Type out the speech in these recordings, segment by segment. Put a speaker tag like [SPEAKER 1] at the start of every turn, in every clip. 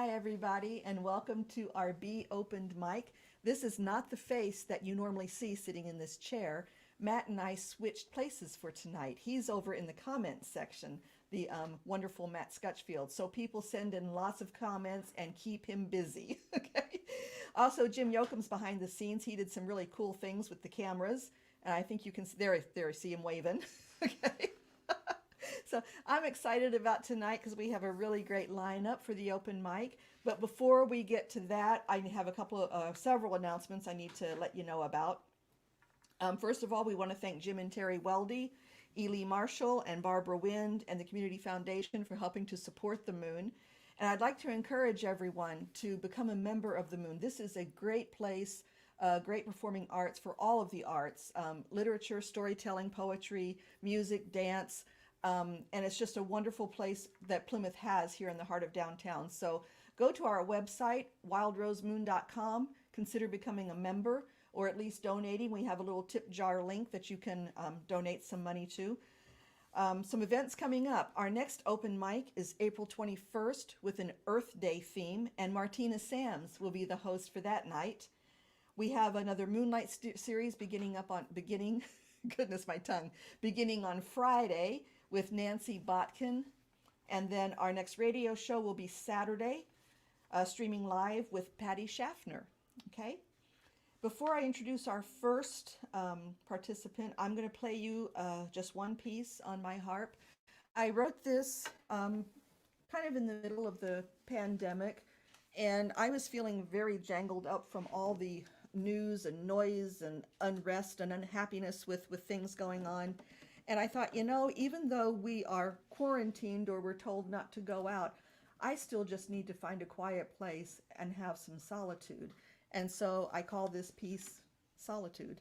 [SPEAKER 1] Hi, everybody, and welcome to our Be Opened mic. This is not the face that you normally see sitting in this chair. Matt and I switched places for tonight. He's over in the comments section, the wonderful Matt Scutchfield. So people send in lots of comments and keep him busy. Okay. Also, Jim Yoakum's behind the scenes. He did some really cool things with the cameras, and I think you can see him waving. Okay. So I'm excited about tonight because we have a really great lineup for the open mic. But before we get to that, I have several announcements I need to let you know about. First of all, we want to thank Jim and Terry Weldy, Ely Marshall, and Barbara Wind, and the Community Foundation for helping to support the Moon. And I'd like to encourage everyone to become a member of the Moon. This is a great place, great performing arts for all of the arts, literature, storytelling, poetry, music, dance. And it's just a wonderful place that Plymouth has here in the heart of downtown. So go to our website, wildrosemoon.com, consider becoming a member or at least donating. We have a little tip jar link that you can donate some money to. Some events coming up. Our next open mic is April 21st with an Earth Day theme, and Martina Sams will be the host for that night. We have another Moonlight series beginning on Friday with Nancy Botkin. And then our next radio show will be Saturday, streaming live with Patty Schaffner. Okay. Before I introduce our first participant, I'm going to play you just one piece on my harp. I wrote this kind of in the middle of the pandemic, and I was feeling very jangled up from all the news and noise and unrest and unhappiness with things going on. And I thought, even though we are quarantined or we're told not to go out, I still just need to find a quiet place and have some solitude. And so I call this piece Solitude.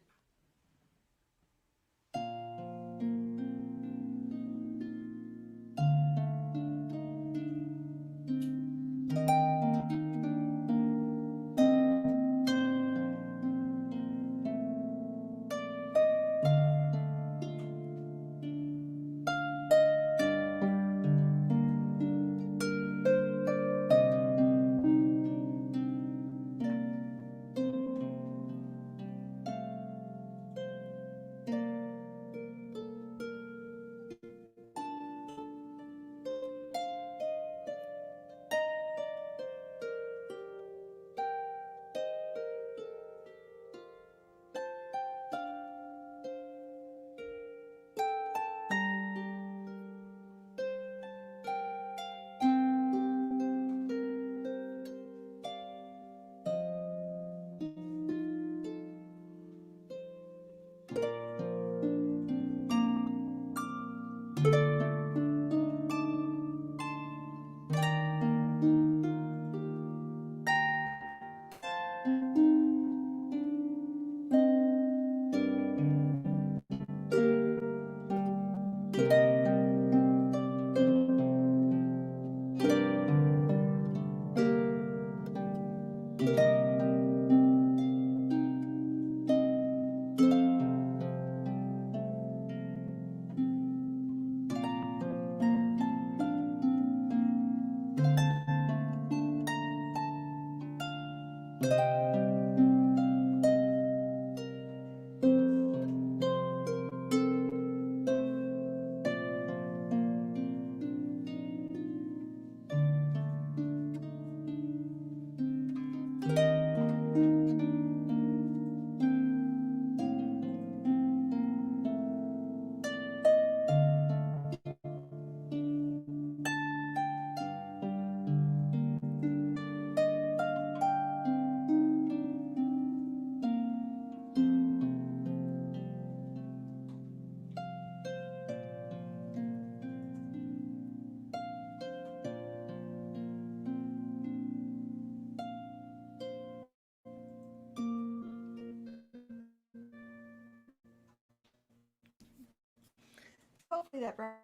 [SPEAKER 1] Hopefully that brought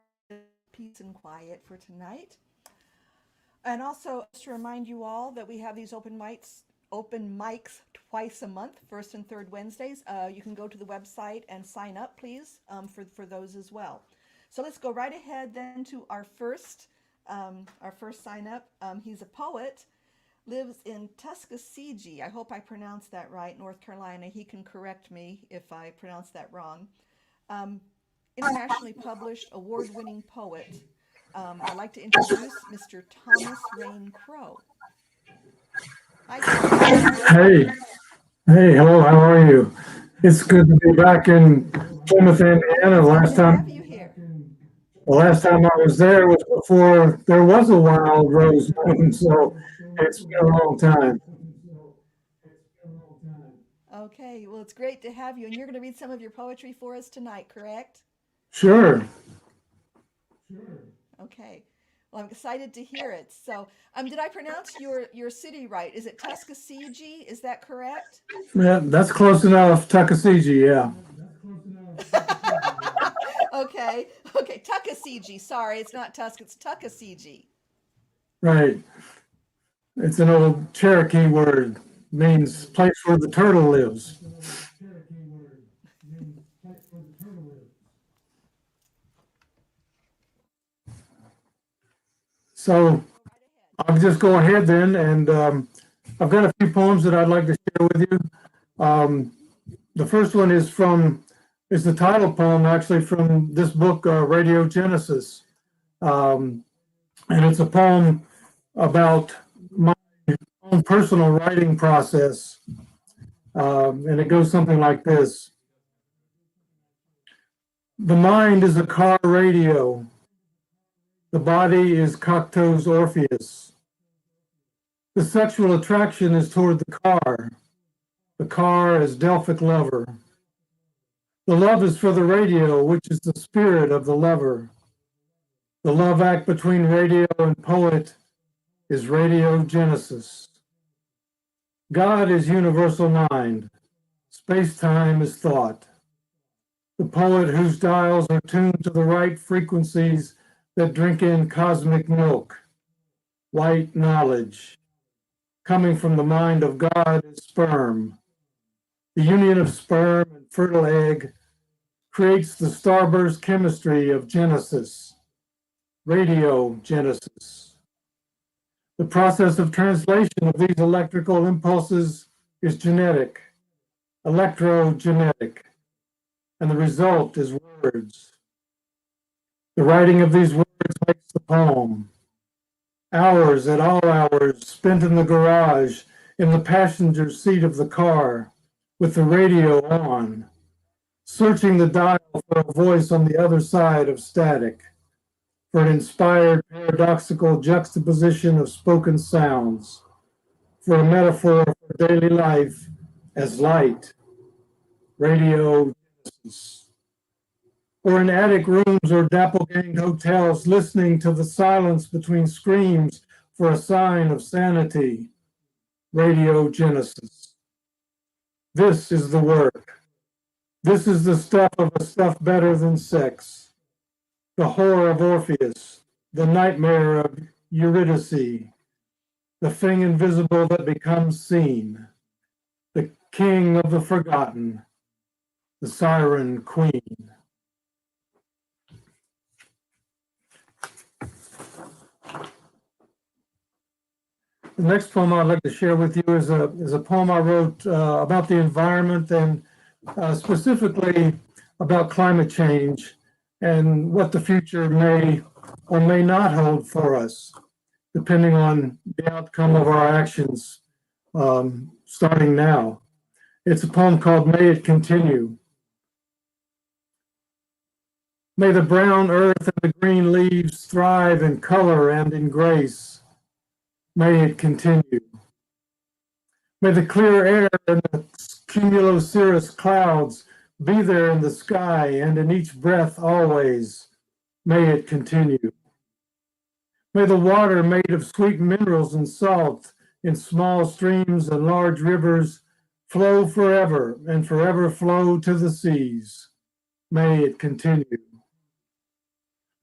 [SPEAKER 1] peace and quiet for tonight. And also just to remind you all that we have these open mics twice a month, first and third Wednesdays. You can go to the website and sign up, please, for those as well. So let's go right ahead then to our first sign up. He's a poet, lives in Tuskegee. I hope I pronounced that right, North Carolina. He can correct me if I pronounce that wrong. Um, Internationally published, award-winning poet. I'd like to introduce Mr. Thomas Rain Crowe. Hi, Thomas.
[SPEAKER 2] Hey, hello, how are you? It's good to be back in Plymouth, Indiana.
[SPEAKER 1] It's good to have you here.
[SPEAKER 2] The last time I was there was before there was a wild rose moon, so it's been a long time.
[SPEAKER 1] Okay, well, it's great to have you. And you're going to read some of your poetry for us tonight, correct?
[SPEAKER 2] Sure.
[SPEAKER 1] Okay. Well, I'm excited to hear it. So, did I pronounce your city right? Is it Tuskegee? Is that correct?
[SPEAKER 2] Yeah, that's close enough. Tuckasegee, yeah.
[SPEAKER 1] Okay. Tuckasegee. Sorry, it's not Tusk, it's Tuckasegee.
[SPEAKER 2] Right. It's an old Cherokee word, means place where the turtle lives. So I'll just go ahead then, and I've got a few poems that I'd like to share with you. The first one is the title poem actually from this book, Radio Genesis. And it's a poem about my own personal writing process. And it goes something like this. The mind is a car radio. The body is Cocteau's Orpheus. The sexual attraction is toward the car is Delphic lover. The love is for the radio, which is the spirit of the lover. The love act between radio and poet is Radio Genesis. God is universal mind. Space-time is thought. The poet whose dials are tuned to the right frequencies that drink in cosmic milk, white knowledge, coming from the mind of God is sperm. The union of sperm and fertile egg creates the starburst chemistry of Genesis, Radio Genesis. The process of translation of these electrical impulses is genetic, electrogenetic, and the result is words. The writing of these words makes the poem. Hours at all hours spent in the garage, in the passenger seat of the car, with the radio on, searching the dial for a voice on the other side of static, for an inspired paradoxical juxtaposition of spoken sounds, for a metaphor for daily life as light, Radio Genesis. Or in attic rooms or dapple-ganged hotels, listening to the silence between screams for a sign of sanity, Radio Genesis. This is the work. This is the stuff of a stuff better than sex. The horror of Orpheus, the nightmare of Eurydice, the thing invisible that becomes seen, the king of the forgotten, the siren queen. The next poem I'd like to share with you is a poem I wrote about the environment and specifically about climate change and what the future may or may not hold for us, depending on the outcome of our actions starting now. It's a poem called May It Continue. May the brown earth and the green leaves thrive in color and in grace. May it continue. May the clear air and the cumulocirrus clouds be there in the sky and in each breath always. May it continue. May the water made of sweet minerals and salt in small streams and large rivers flow forever and forever flow to the seas. May it continue.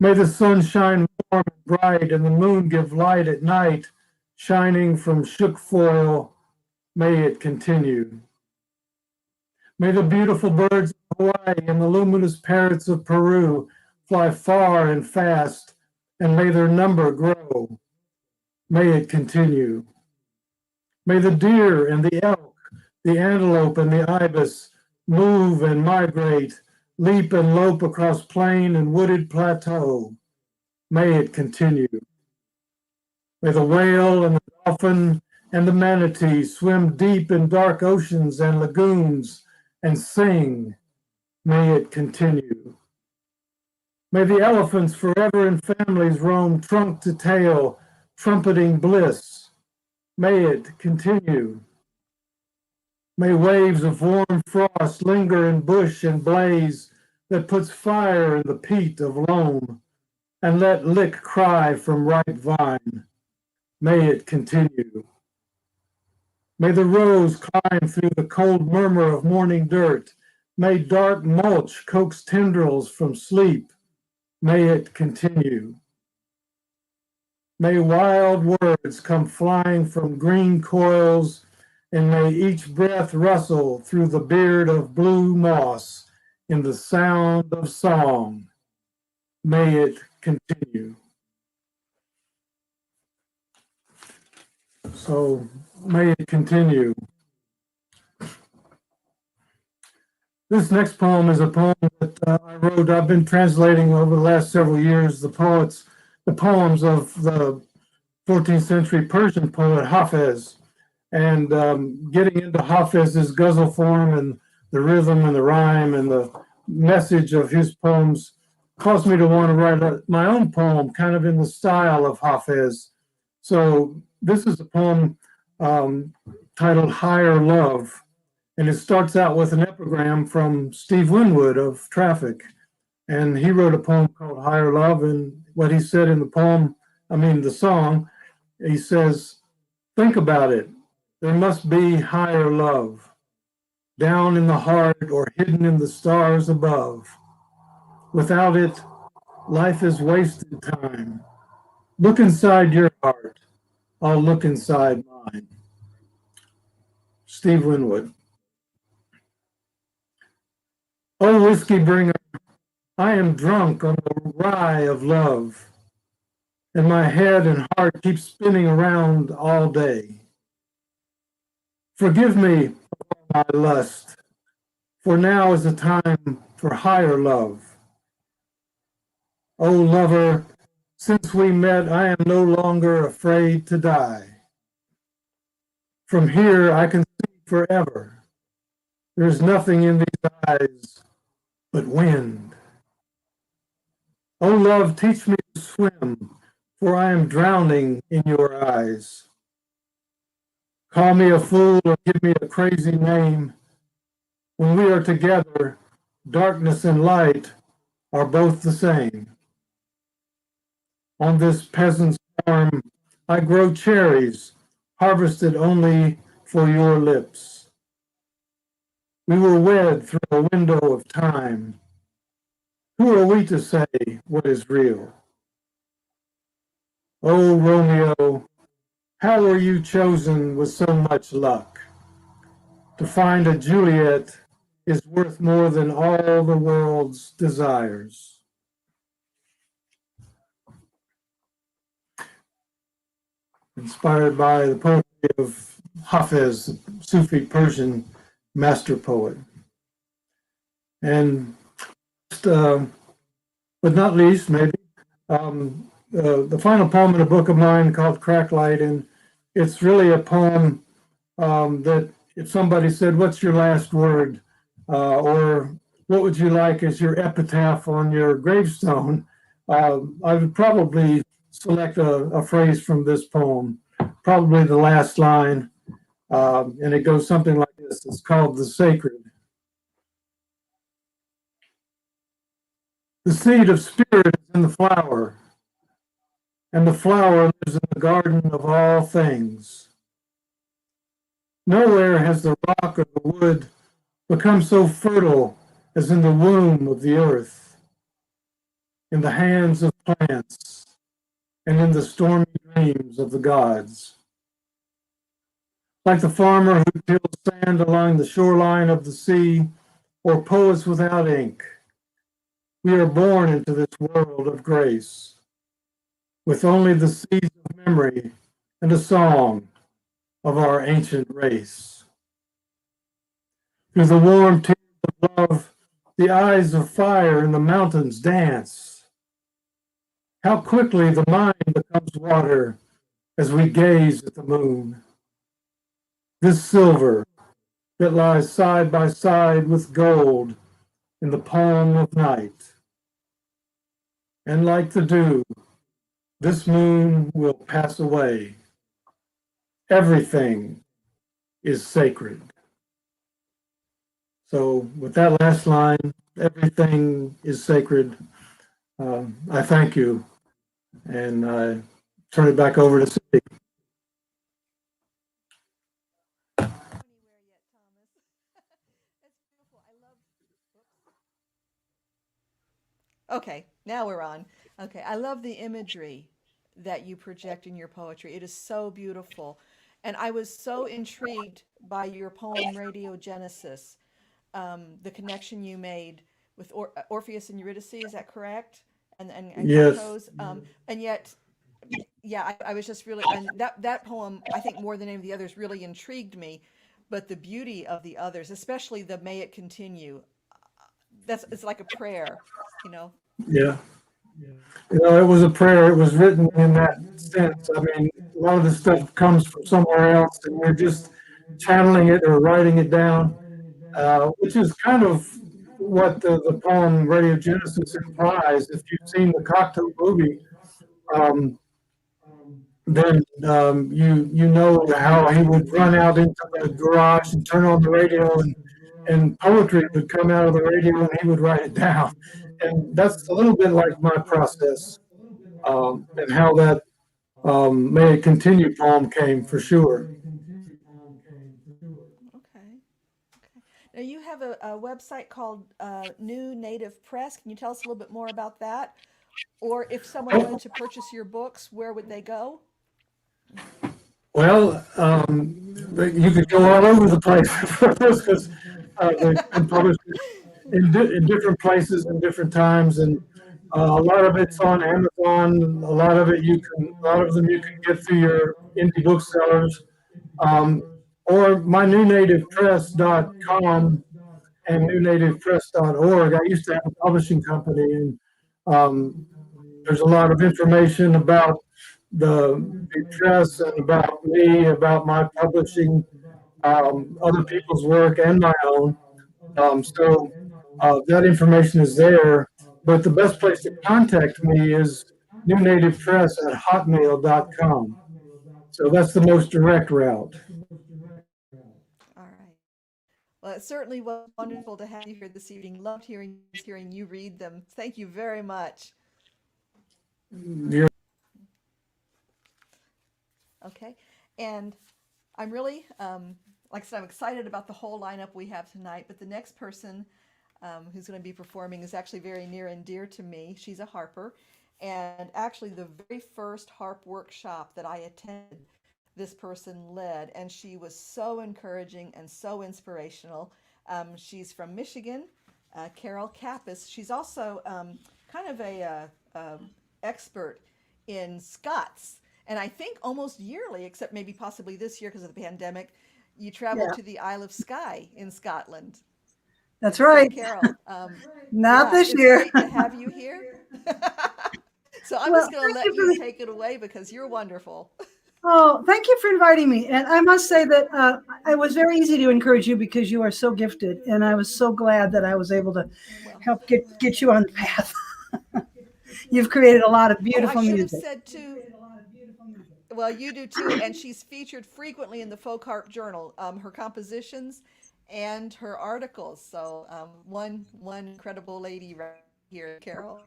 [SPEAKER 2] May the sun shine warm and bright and the moon give light at night, shining from shook foil. May it continue. May the beautiful birds of Hawaii and the luminous parrots of Peru fly far and fast, and may their number grow. May it continue. May the deer and the elk, the antelope and the ibis move and migrate, leap and lope across plain and wooded plateau. May it continue. May the whale and the dolphin and the manatee swim deep in dark oceans and lagoons and sing. May it continue. May the elephants forever in families roam trunk to tail, trumpeting bliss. May it continue. May waves of warm frost linger in bush and blaze that puts fire in the peat of loam, and let lick cry from ripe vine. May it continue. May the rose climb through the cold murmur of morning dirt. May dark mulch coax tendrils from sleep. May it continue. May wild words come flying from green coils, and may each breath rustle through the beard of blue moss in the sound of song. May it continue. So may it continue. This next poem is a poem that I wrote. I've been translating over the last several years the poems of the 14th century Persian poet Hafez, and getting into Hafez's ghazal form and the rhythm and the rhyme and the message of his poems caused me to want to write my own poem kind of in the style of Hafez. So this is a poem titled Higher Love, and it starts out with an epigram from Steve Winwood of Traffic. And he wrote a poem called Higher Love, and what he said in the song, he says, think about it. There must be higher love, down in the heart or hidden in the stars above. Without it, life is wasted time. Look inside your heart. I'll look inside mine. Steve Winwood. Oh, whiskey bringer, I am drunk on the rye of love, and my head and heart keep spinning around all day. Forgive me for my lust, for now is the time for higher love. Oh, lover, since we met, I am no longer afraid to die. From here, I can see forever. There's nothing in these eyes but wind. Oh, love, teach me to swim, for I am drowning in your eyes. Call me a fool or give me a crazy name. When we are together, darkness and light are both the same. On this peasant's farm, I grow cherries, harvested only for your lips. We were wed through a window of time. Who are we to say what is real? Oh, Romeo, how were you chosen with so much luck? To find a Juliet is worth more than all the world's desires. Inspired by the poetry of Hafez, Sufi Persian master poet. And but not least, maybe, the final poem in a book of mine called Cracklight, and it's really a poem that if somebody said, what's your last word? Or what would you like as your epitaph on your gravestone? I would probably select a phrase from this poem, probably the last line, and it goes something like this. It's called The Sacred. The seed of spirit is in the flower, and the flower lives in the garden of all things. Nowhere has the rock or the wood become so fertile as in the womb of the earth, in the hands of plants, and in the stormy dreams of the gods. Like the farmer who tills sand along the shoreline of the sea, or poets without ink, we are born into this world of grace, with only the seeds of memory and a song, of our ancient race. Through the warm tears of love, the eyes of fire in the mountains dance. How quickly the mind becomes water as we gaze at the moon. This silver that lies side by side with gold in the palm of night. And like the dew, this moon will pass away. Everything is sacred. So with that last line, everything is sacred. I thank you, and I turn it back over to Cindy.
[SPEAKER 1] Okay, now we're on. Okay, I love the imagery that you project in your poetry. It is so beautiful. And I was so intrigued by your poem Radiogenesis, the connection you made with Orpheus and Eurydice, is that correct? And
[SPEAKER 2] Yes.
[SPEAKER 1] Cappus. And yet, yeah, I was just really, and that poem, I think more than any of the others, really intrigued me. But the beauty of the others, especially the "May it continue," it's like a prayer, you know.
[SPEAKER 2] Yeah. You know, it was a prayer. It was written in that sense. I mean, a lot of the stuff comes from somewhere else, and we're just channeling it or writing it down, which is kind of what the poem Radiogenesis implies. If you've seen the Cocteau movie, um, then you know how he would run out into the garage and turn on the radio, and poetry would come out of the radio, and he would write it down. And that's a little bit like my process, and how that May It Continue poem came for sure.
[SPEAKER 1] Okay. Okay. Now you have a website called New Native Press. Can you tell us a little bit more about that? Or if someone wanted to purchase your books, where would they go?
[SPEAKER 2] Well, you could go all over the place because they've been published in different places and different times, and a lot of it's on Amazon. A lot of them you can get through your indie booksellers, or my newnativepress.com and newnativepress.org. I used to have a publishing company, and there's a lot of information about the press and about me, about my publishing, other people's work and my own. So that information is there. But the best place to contact me is newnativepress@hotmail.com. So that's the most direct route.
[SPEAKER 1] All right. Well, it certainly was wonderful to have you here this evening. Loved hearing you read them. Thank you very much.
[SPEAKER 2] You're
[SPEAKER 1] Okay. And I'm really, like I said, I'm excited about the whole lineup we have tonight. But the next person who's going to be performing is actually very near and dear to me. She's a harper. And actually, the very first harp workshop that I attended, this person led. And she was so encouraging and so inspirational. She's from Michigan, Carol Kappus. She's also kind of a expert in Scots. And I think almost yearly, except maybe possibly this year because of the pandemic, you travel to the Isle of Skye in Scotland.
[SPEAKER 3] That's right.
[SPEAKER 1] So, Carol,
[SPEAKER 3] Not this
[SPEAKER 1] it's
[SPEAKER 3] year.
[SPEAKER 1] great to have you here. So I'm just going to let you take it away because you're wonderful.
[SPEAKER 3] Oh, thank you for inviting me. And I must say that it was very easy to encourage you because you are so gifted. And I was so glad that I was able to help get you on the path. You've created a lot of beautiful music.
[SPEAKER 1] I should have said too. Well, you do too, and she's featured frequently in the Folk Harp Journal. Her compositions and her articles. So one incredible lady right here, Carol.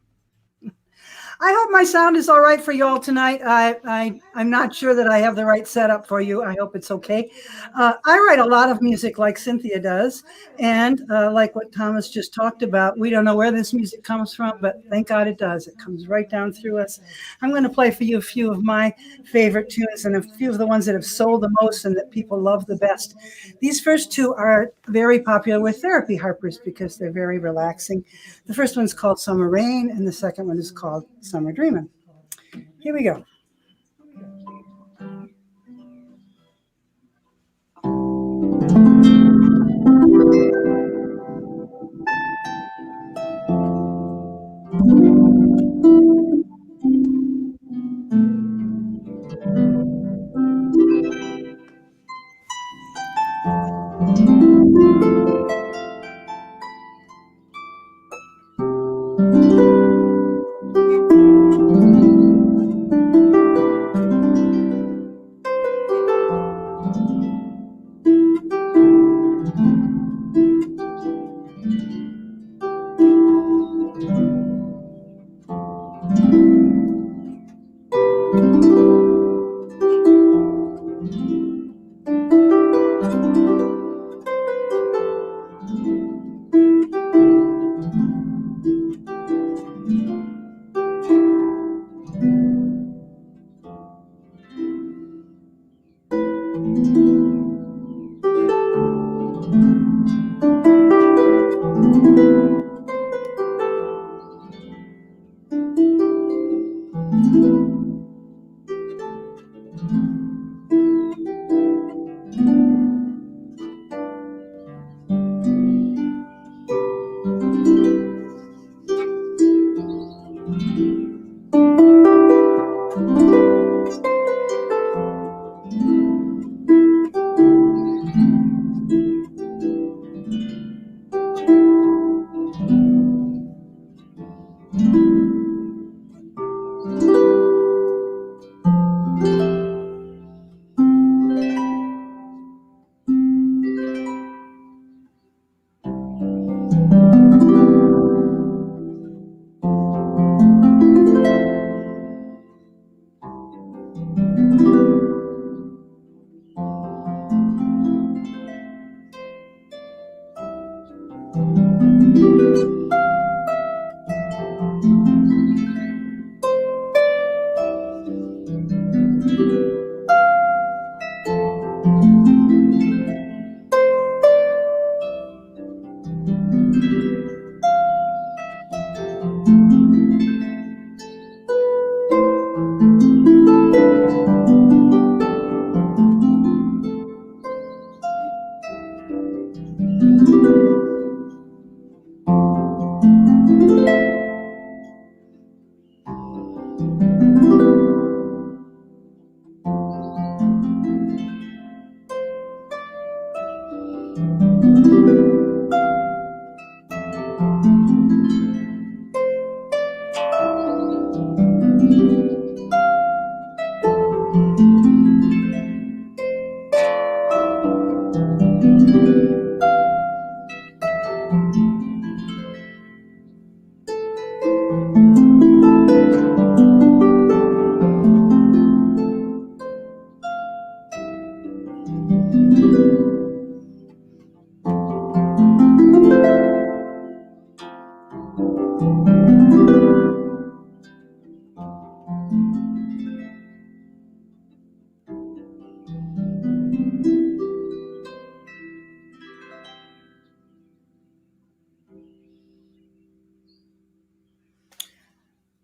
[SPEAKER 3] I hope my sound is all right for you all tonight. I'm not sure that I have the right setup for you. I hope it's okay. I write a lot of music like Cynthia does. And like what Thomas just talked about, we don't know where this music comes from, but thank God it does. It comes right down through us. I'm going to play for you a few of my favorite tunes and a few of the ones that have sold the most and that people love the best. These first two are very popular with therapy harpers because they're very relaxing. The first one's called Summer Rain, and the second one is called Summer Dreamin'. Here we go.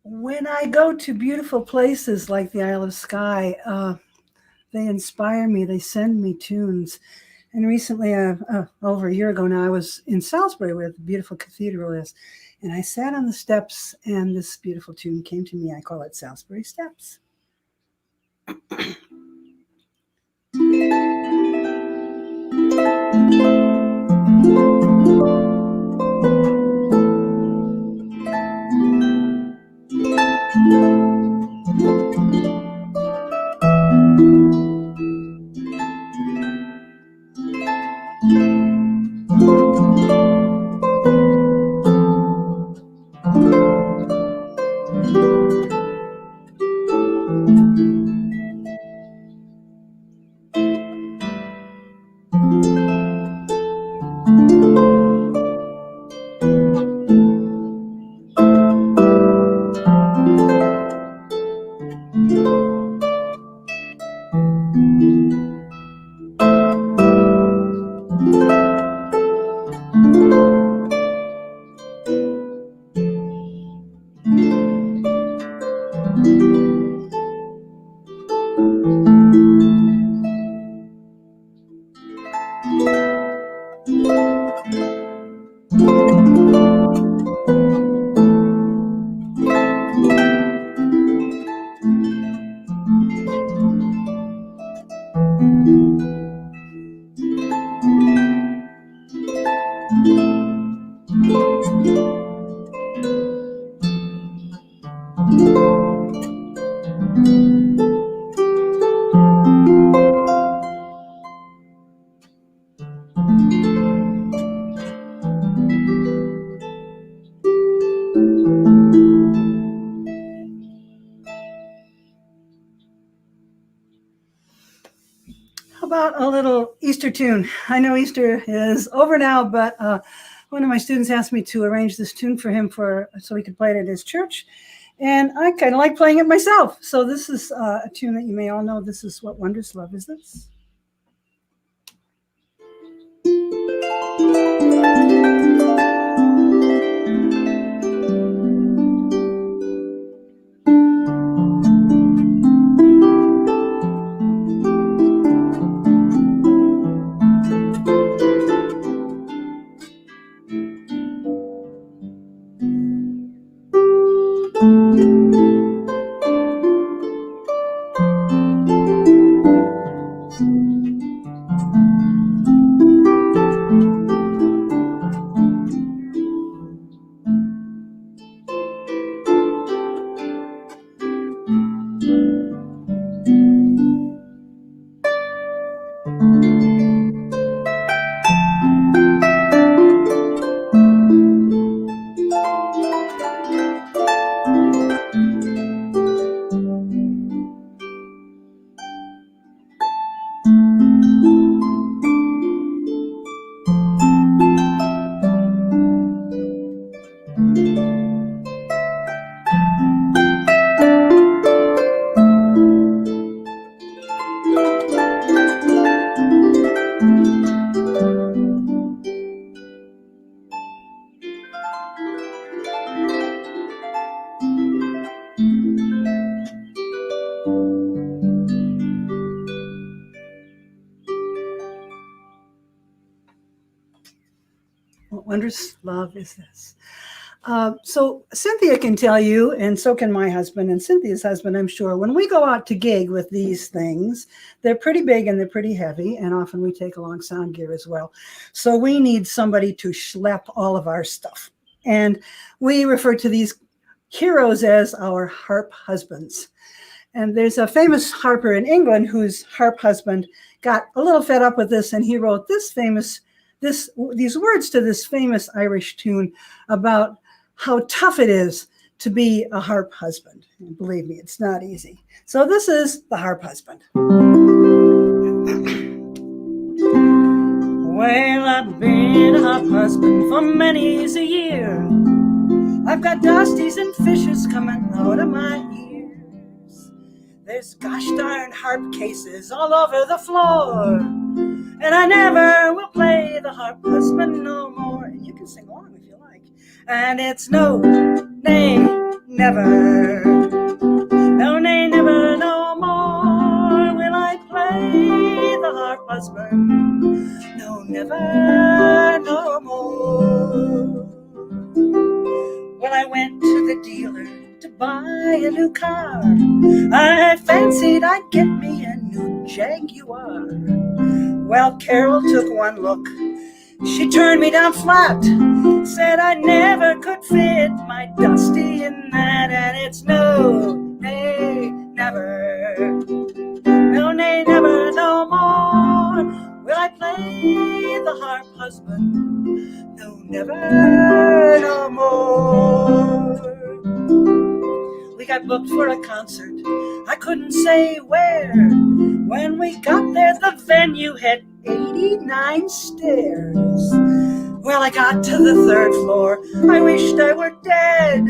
[SPEAKER 3] When I go to beautiful places like the Isle of Skye, they inspire me. They send me tunes. And recently, over a year ago now, I was in Salisbury where the beautiful cathedral is. And I sat on the steps and this beautiful tune came to me. I call it Salisbury Steps. How about a little Easter tune? I know Easter is over now, but one of my students asked me to arrange this tune for him so he could play it at his church. And I kind of like playing it myself. So this is a tune that you may all know. This is What Wondrous Love Is This? What wondrous love is this? So Cynthia can tell you, and so can my husband and Cynthia's husband, I'm sure, when we go out to gig with these things, they're pretty big and they're pretty heavy, and often we take along sound gear as well. So we need somebody to schlep all of our stuff. And we refer to these heroes as our harp husbands. And there's a famous harper in England whose harp husband got a little fed up with this, and he wrote these words to this famous Irish tune about how tough it is to be a harp husband. And believe me, it's not easy. So this is the harp husband. Well, I've been a harp husband for many's a year. I've got dusties and fishes coming out of my ears. There's gosh darn harp cases all over the floor, and I never will play the harp husband no more. And you can sing along if you like. And it's no, nay, never. No, nay, never, no more will I play the harp husband. No, never, no more. Well, I went to the dealer to buy a new car. I fancied I'd get me a new Jaguar. Well, Carol took one look. She turned me down flat, said I never could fit my dusty in that. And it's no, nay, never. No, nay, never, no more will I play the harp husband. No, never, no more. We got booked for a concert, I couldn't say where. When we got there, the venue had 89 stairs. Well, I got to the third floor, I wished I were dead.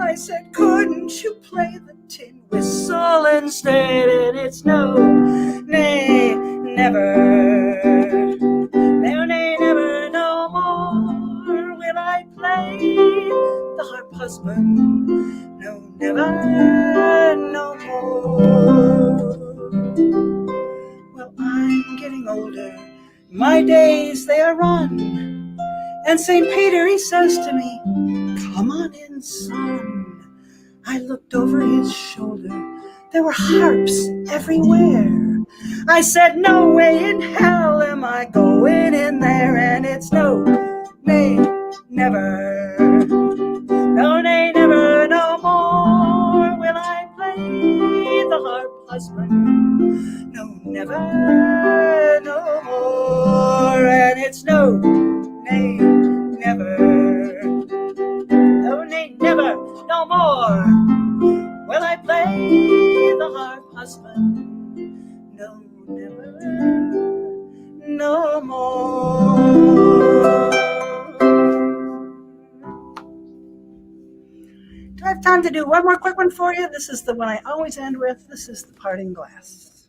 [SPEAKER 3] I said, couldn't you play the tin whistle instead? And it's no, nay, never. No, nay, never, no more will I play the harp husband. No, never, no more. Well, I'm getting older, my days they are run, and St. Peter he says to me, come on in, son. I looked over his shoulder, there were harps everywhere. I said, no way in hell am I going in there. And it's no, never, no, nay, never, no more will I play the harp, husband. No, never, no more. And it's no, nay, never, no, nay, never, no more will I play the harp, husband. No, never, no more. Do I have time to do one more quick one for you? This is the one I always end with. This is the parting glass.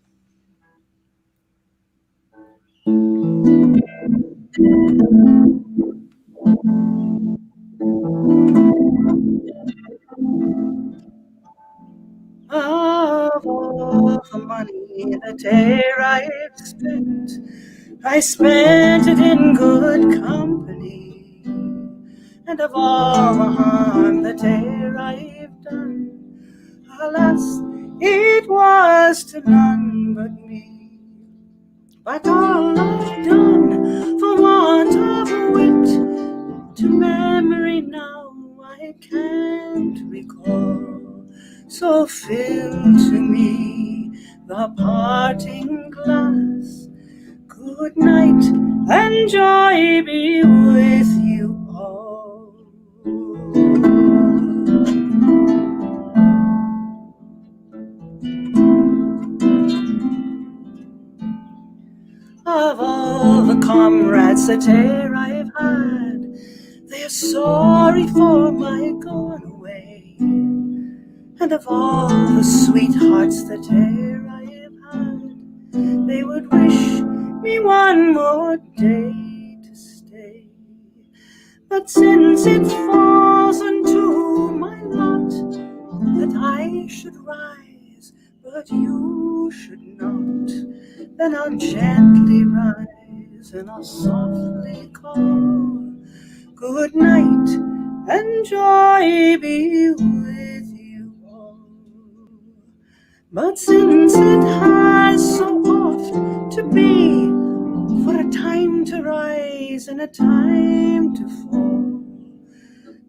[SPEAKER 3] Of all the money that e'er I've spent, I spent it in good company. And of all the harm that e'er I've done, alas, it was to none but me. But all I've done for want of wit, to memory now I can't recall. So fill to me the parting glass. Good night and joy be with you all. Of all the comrades that e'er I've had, they're sorry for my going away. And of all the sweethearts that e'er I've had, they would wish me one more day to stay. But since it falls unto my lot that I should rise, but you should not, then I'll gently rise and I'll softly call. Good night and joy be with you all. But since it has so oft to be, for a time to rise and a time to fall,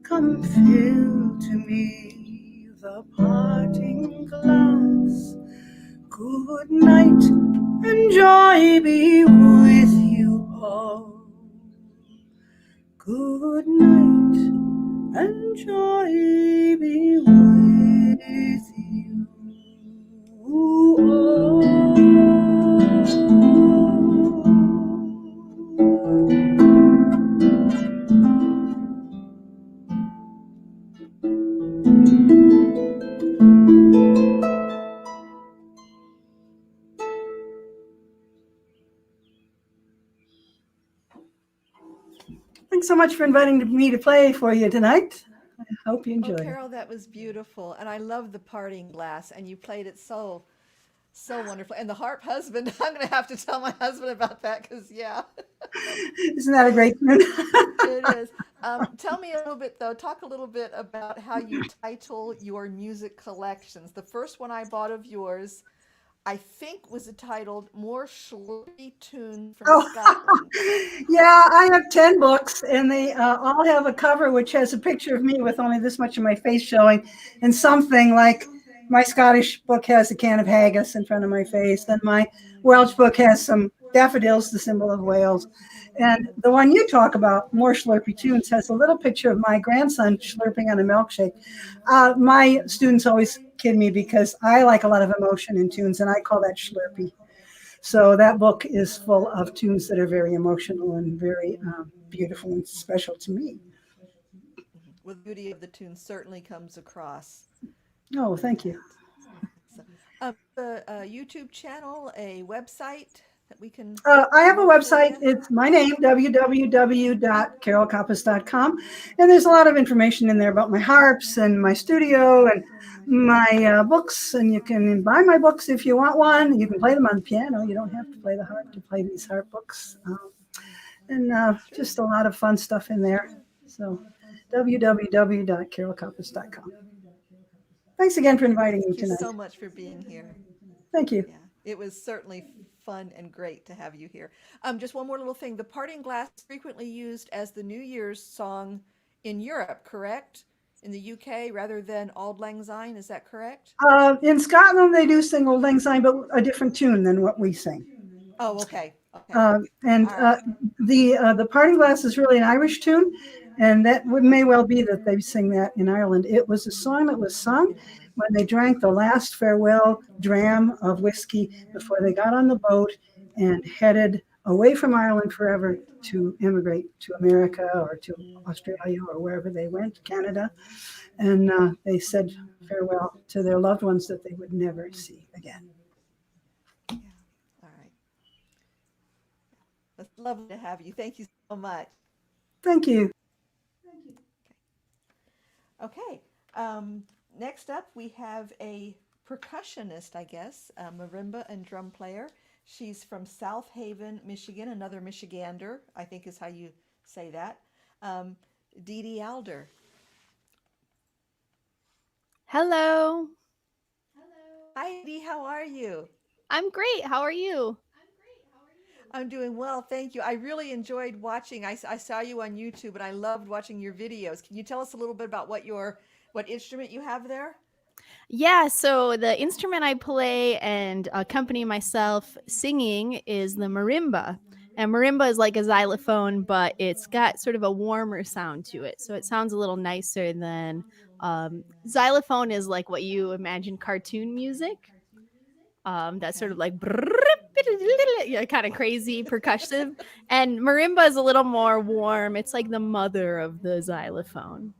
[SPEAKER 3] come fill to me the parting glass. Good night and joy be with you all. Good night and joy be with you all. Thanks so much for inviting me to play for you tonight. I hope you enjoyed it.
[SPEAKER 1] Carol, that was beautiful. And I love the parting glass. And you played it so wonderful. And the harp husband, I'm going to have to tell my husband about that because, yeah.
[SPEAKER 3] Isn't that a great tune?
[SPEAKER 1] It is. Tell me a little bit, though. Talk a little bit about how you title your music collections. The first one I bought of yours, I think, was entitled More Slurpy Tunes from Scotland.
[SPEAKER 3] Yeah, I have 10 books, and they all have a cover which has a picture of me with only this much of my face showing, and something like my Scottish book has a can of haggis in front of my face, and my Welsh book has some daffodils, the symbol of Wales. And the one you talk about, More Slurpy Tunes, has a little picture of my grandson slurping on a milkshake. My students always kid me because I like a lot of emotion in tunes, and I call that Slurpy. So that book is full of tunes that are very emotional and very beautiful and special to me.
[SPEAKER 1] Well, the beauty of the tune certainly comes across.
[SPEAKER 3] Oh, thank you.
[SPEAKER 1] So, a YouTube channel, a website that we can.
[SPEAKER 3] I have a website. It's my name, www.carolkappus.com. And there's a lot of information in there about my harps and my studio and my books. And you can buy my books if you want one. You can play them on the piano. You don't have to play the harp to play these harp books. And just a lot of fun stuff in there. So www.carolkappus.com. Thanks again for inviting me tonight.
[SPEAKER 1] Thank you so much for being here.
[SPEAKER 3] Thank you.
[SPEAKER 1] Yeah, it was certainly fun and great to have you here. Just one more little thing. The Parting Glass is frequently used as the New Year's song in Europe, correct? In the UK rather than Auld Lang Syne, is that correct?
[SPEAKER 3] In Scotland, they do sing Old Lang Syne, but a different tune than what we sing.
[SPEAKER 1] Oh, okay. Okay.
[SPEAKER 3] And
[SPEAKER 1] All right.
[SPEAKER 3] the Parting Glass is really an Irish tune, and that may well be that they sing that in Ireland. It was a song that was sung when they drank the last farewell dram of whiskey before they got on the boat and headed away from Ireland forever to immigrate to America or to Australia or wherever they went, Canada. And they said farewell to their loved ones that they would never see again.
[SPEAKER 1] Yeah. All right. It's lovely to have you. Thank you so much.
[SPEAKER 3] Thank you.
[SPEAKER 1] Okay. Next up, we have a percussionist, I guess, a marimba and drum player. She's from South Haven, Michigan, another Michigander, I think is how you say that. Dede Alder.
[SPEAKER 4] Hello.
[SPEAKER 1] Hi, Dee, how are you?
[SPEAKER 4] I'm great. How are you?
[SPEAKER 1] I'm doing well, thank you. I really enjoyed watching. I saw you on YouTube, and I loved watching your videos. Can you tell us a little bit about what instrument you have there?
[SPEAKER 4] Yeah, so the instrument I play and accompany myself singing is the marimba. And marimba is like a xylophone, but it's got sort of a warmer sound to it. So it sounds a little nicer than xylophone is like what you imagine cartoon music. That's sort of like yeah, kind of crazy percussive. And marimba is a little more warm. It's like the mother of the xylophone.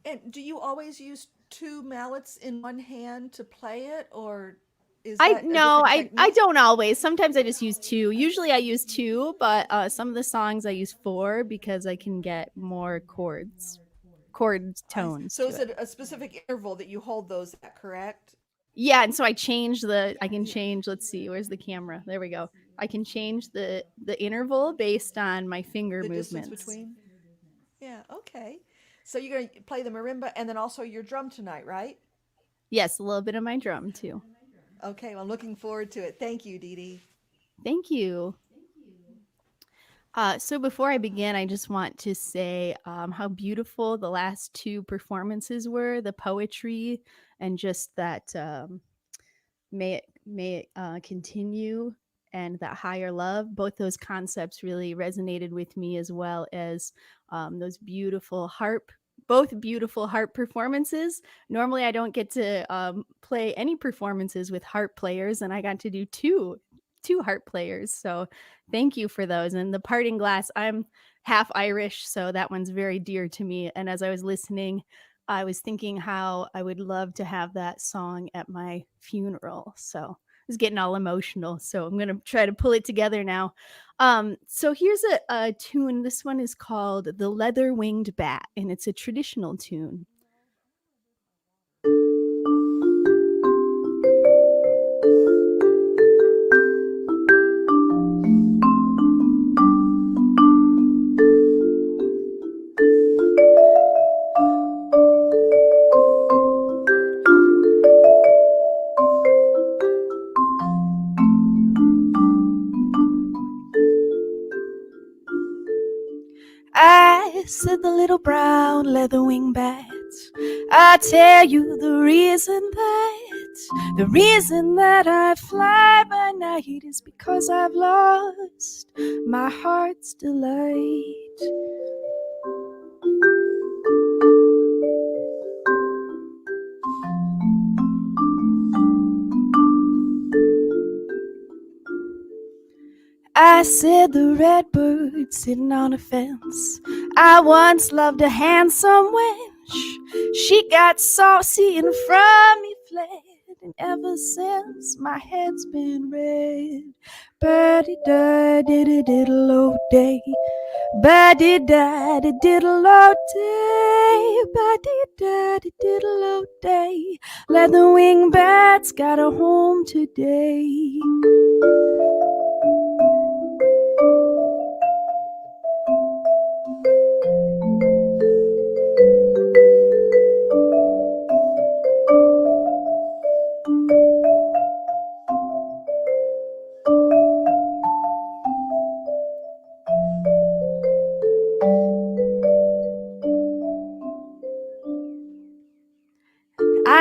[SPEAKER 1] And do you always use two mallets in one hand to play it, or is
[SPEAKER 4] I
[SPEAKER 1] that a
[SPEAKER 4] no,
[SPEAKER 1] different
[SPEAKER 4] I
[SPEAKER 1] technique?
[SPEAKER 4] don't always. Sometimes I just use two. Usually I use two, but some of the songs I use four because I can get more chord tones
[SPEAKER 1] So
[SPEAKER 4] to
[SPEAKER 1] is
[SPEAKER 4] it.
[SPEAKER 1] it a specific interval that you hold those at, correct?
[SPEAKER 4] Yeah, and so I can change, let's see, where's the camera? There we go. I can change the interval based on my finger
[SPEAKER 1] The distance
[SPEAKER 4] movements.
[SPEAKER 1] between? Yeah, okay. So you're going to play the marimba and then also your drum tonight, right?
[SPEAKER 4] Yes, a little bit of my drum too.
[SPEAKER 1] Okay, well, I'm looking forward to it. Thank you, Dede.
[SPEAKER 4] Thank you. So before I begin, I just want to say how beautiful the last two performances were, the poetry and just that may it continue and that higher love. Both those concepts really resonated with me as well as those both beautiful harp performances. Normally I don't get to play any performances with harp players, and I got to do two harp players. So thank you for those. And the Parting Glass, I'm half Irish, so that one's very dear to me. And as I was listening, I was thinking how I would love to have that song at my funeral. So I was getting all emotional. So I'm going to try to pull it together now. So here's a tune. This one is called The Leather Winged Bat, and it's a traditional tune. I said the little brown leather wing bat, I tell you the reason that I fly by night is because I've lost my heart's delight. I said the redbird sitting on a fence, I once loved a handsome wench. She got saucy and from me fled, and ever since my head's been red. Ba-di-da, diddle-o day, ba-di-da, diddle-o day, ba-di-da, diddle-o day. Leather wing bat's got a home today.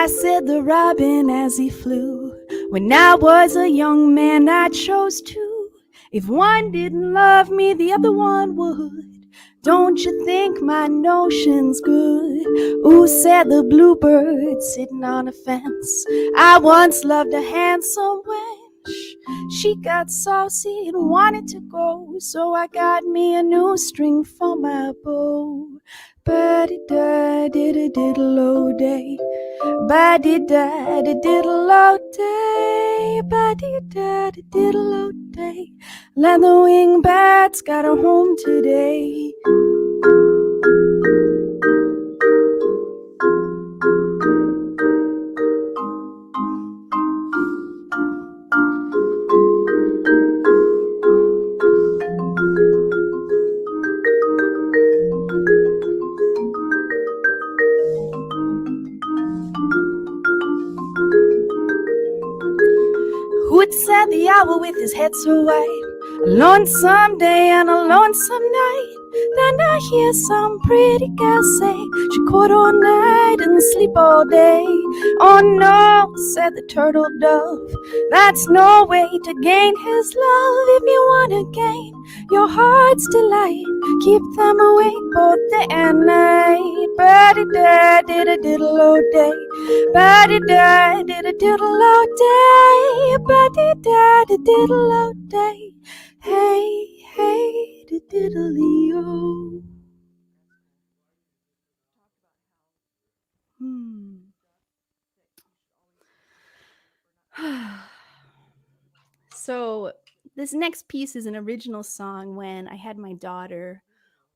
[SPEAKER 4] I said the robin as he flew. When I was a young man, I chose to. If one didn't love me, the other one would. Don't you think my notion's good? Ooh, said the bluebird sitting on a fence. I once loved a handsome wench. She got saucy and wanted to go, so I got me a new string for my bow. Ba-di-da-di-da-diddle-o day, ba-di-da-di-diddle-o day, ba-di-da-di-diddle-o day. Leather-wing bats got a home today. Who'd set the owl with his head so white? A lonesome day and a lonesome night. Then I hear some pretty girl say she court all night and sleep all day. Oh no, said the turtle dove, that's no way to gain his love. If you wanna gain your heart's delight, keep them awake both day and night. Ba-di-da-di-da-diddle-o day, ba-di-da-di-da-diddle-o day, ba-di-da-di-diddle-o day. Hey, hey, diddle-o. So this next piece is an original song. When I had my daughter,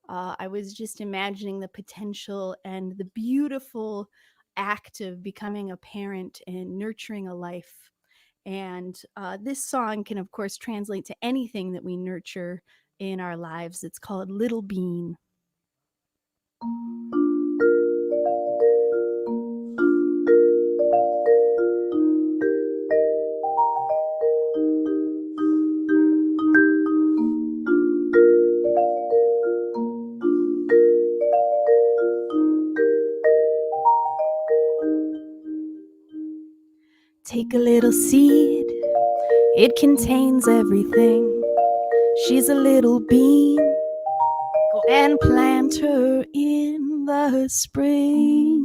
[SPEAKER 4] I was just imagining the potential and the beautiful act of becoming a parent and nurturing a life. And this song can, of course, translate to anything that we nurture in our lives. It's called Little Bean. Take a little seed, it contains everything. She's a little bean, go and plant her in the spring.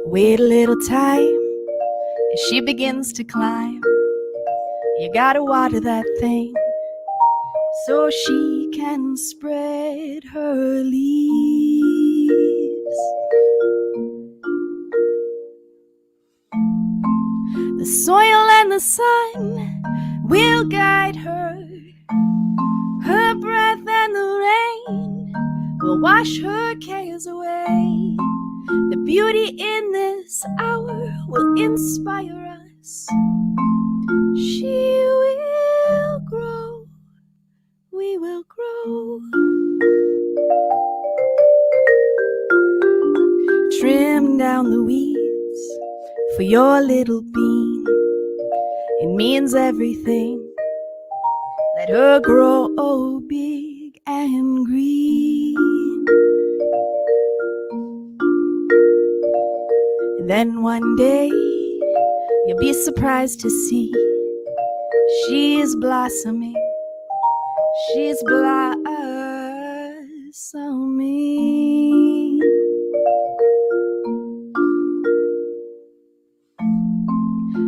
[SPEAKER 4] Wait a little time, as she begins to climb. You gotta water that thing, so she can spread her leaves. The soil and the sun will guide her. Her breath and the rain will wash her cares away. The beauty in this hour will inspire us. She will grow, we will grow. Trim down the weeds for your little bean. It means everything. Let her grow big and green. And then one day you'll be surprised to see she's blossoming. She's blossoming.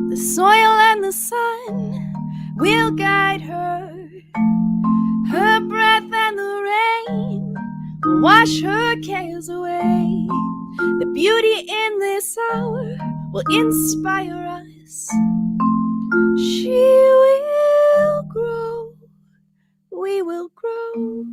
[SPEAKER 4] The soil and the sun will guide her. Her breath and the rain will wash her cares away. The beauty in this hour will inspire us. She will grow, we will grow.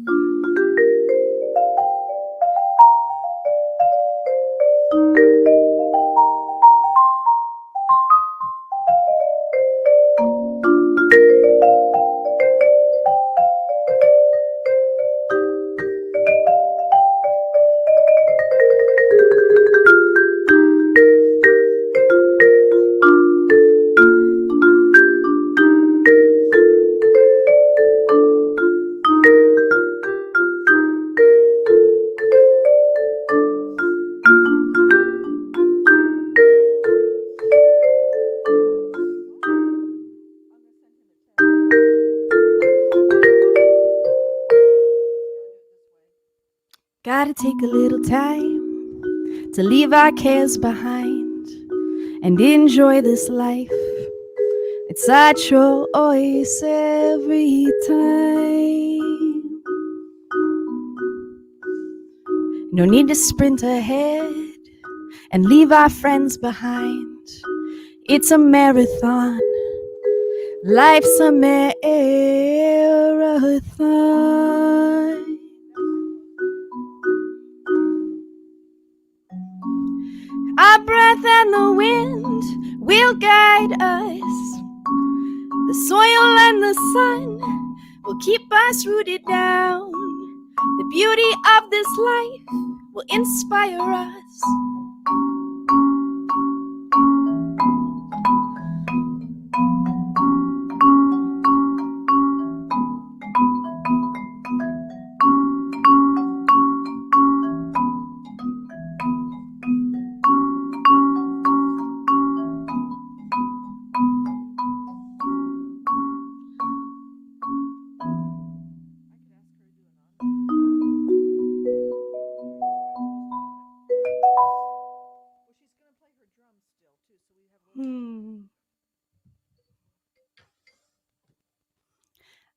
[SPEAKER 4] gotta take a little time to leave our cares behind and enjoy this life. It's our choice every time. No need to sprint ahead and leave our friends behind. It's a marathon. Life's a marathon. Our breath and the wind will guide us. The soil and the sun will keep us rooted down. The beauty of this life will inspire us.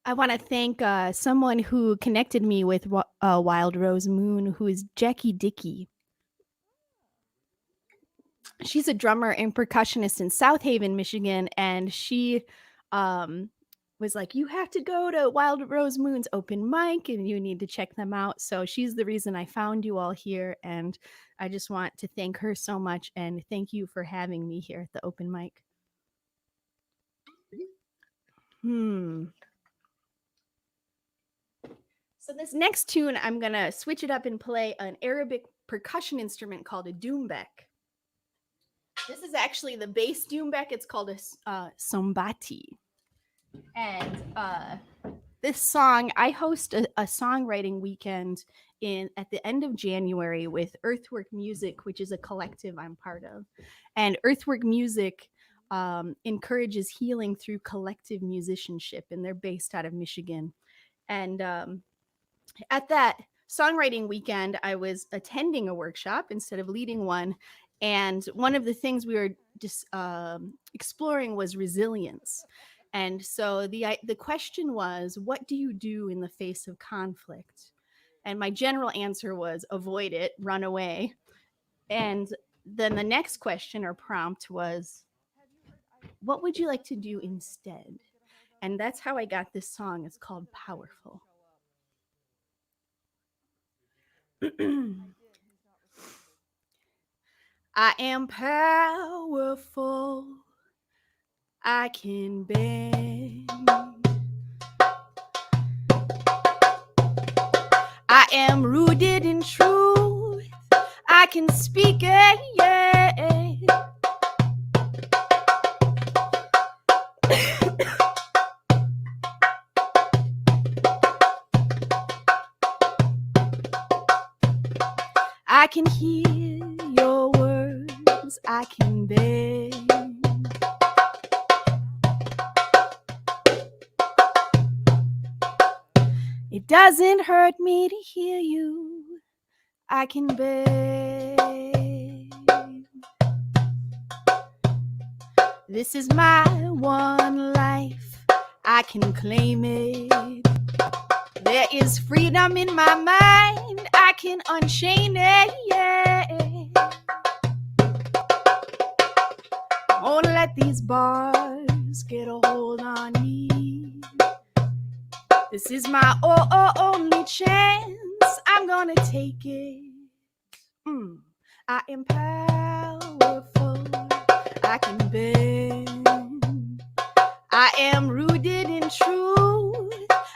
[SPEAKER 4] I want to thank someone who connected me with Wild Rose Moon, who is Jackie Dickey. She's a drummer and percussionist in South Haven, Michigan, and she was like, you have to go to Wild Rose Moon's open mic and you need to check them out. So she's the reason I found you all here, and I just want to thank her so much and thank you for having me here at the open mic. So this next tune, I'm going to switch it up and play an Arabic percussion instrument called a doumbek. This is actually the bass doumbek. It's called a sombati. And this song, I host a songwriting weekend at the end of January with Earthwork Music, which is a collective I'm part of. And Earthwork Music encourages healing through collective musicianship, and they're based out of Michigan. And at that songwriting weekend, I was attending a workshop instead of leading one. And one of the things we were just exploring was resilience. And so the question was, what do you do in the face of conflict? And my general answer was avoid it, run away. And then the next question or prompt was, what would you like to do instead? And that's how I got this song. It's called Powerful. I am powerful. I can bend. I am rooted in truth. I can speak it, yeah. I can hear your words. I can bend. It doesn't hurt me to hear you. I can bend. This is my one life. I can claim it. There is freedom in my mind. I can unchain it, yeah. Won't let these bars get a hold on me. This is my only chance. I'm gonna take it. I am powerful. I can bend. I am rooted in truth.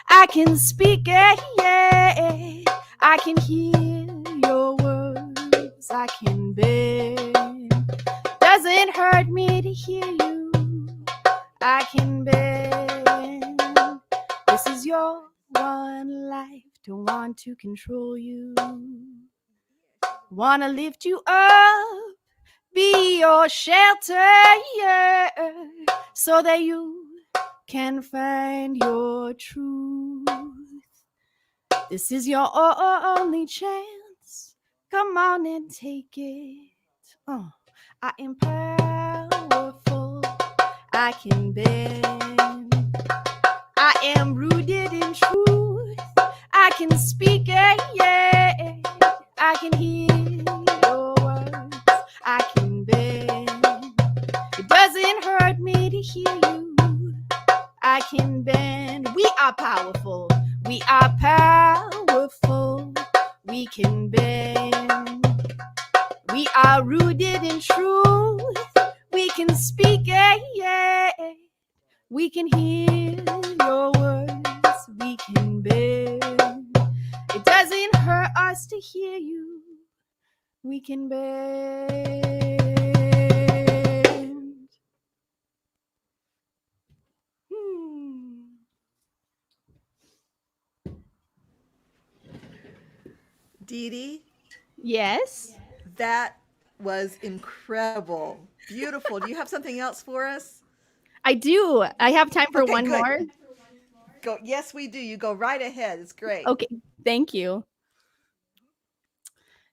[SPEAKER 4] I can speak it, yeah. I can hear your words. I can bend. Doesn't hurt me to hear you. I can bend. This is your one life. Don't want to control you. Wanna lift you up, be your shelter, yeah, so that you can find your truth. This is your only chance. Come on and take it. I am powerful. I can bend. I am rooted in truth. I can speak it, yeah. I can hear your words. I can bend. It doesn't hurt me to hear you. I can bend. We are powerful. We are powerful. We can bend. We are rooted in truth. We can speak it, yeah. We can hear your words. We can bend. It doesn't hurt us to hear you. We can bend.
[SPEAKER 1] Dede,
[SPEAKER 4] Yes,
[SPEAKER 1] that was incredible. Beautiful. Do you have something else for us?
[SPEAKER 4] I do. I have time for
[SPEAKER 1] Okay,
[SPEAKER 4] one
[SPEAKER 1] good.
[SPEAKER 4] more.
[SPEAKER 1] Go. Yes, we do. You go right ahead. It's great.
[SPEAKER 4] Okay, thank you.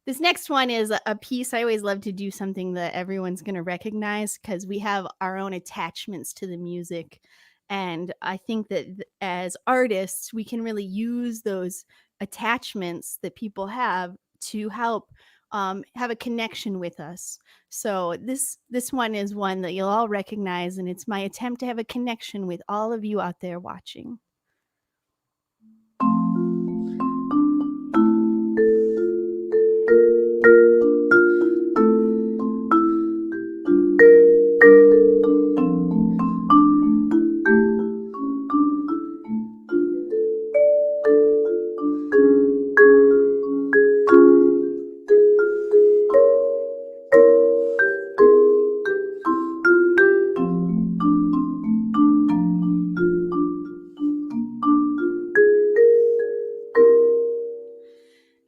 [SPEAKER 4] This next one is a piece. I always love to do something that everyone's going to recognize because we have our own attachments to the music. And I think that as artists, we can really use those attachments that people have to help have a connection with us. So this one is one that you'll all recognize, and it's my attempt to have a connection with all of you out there watching.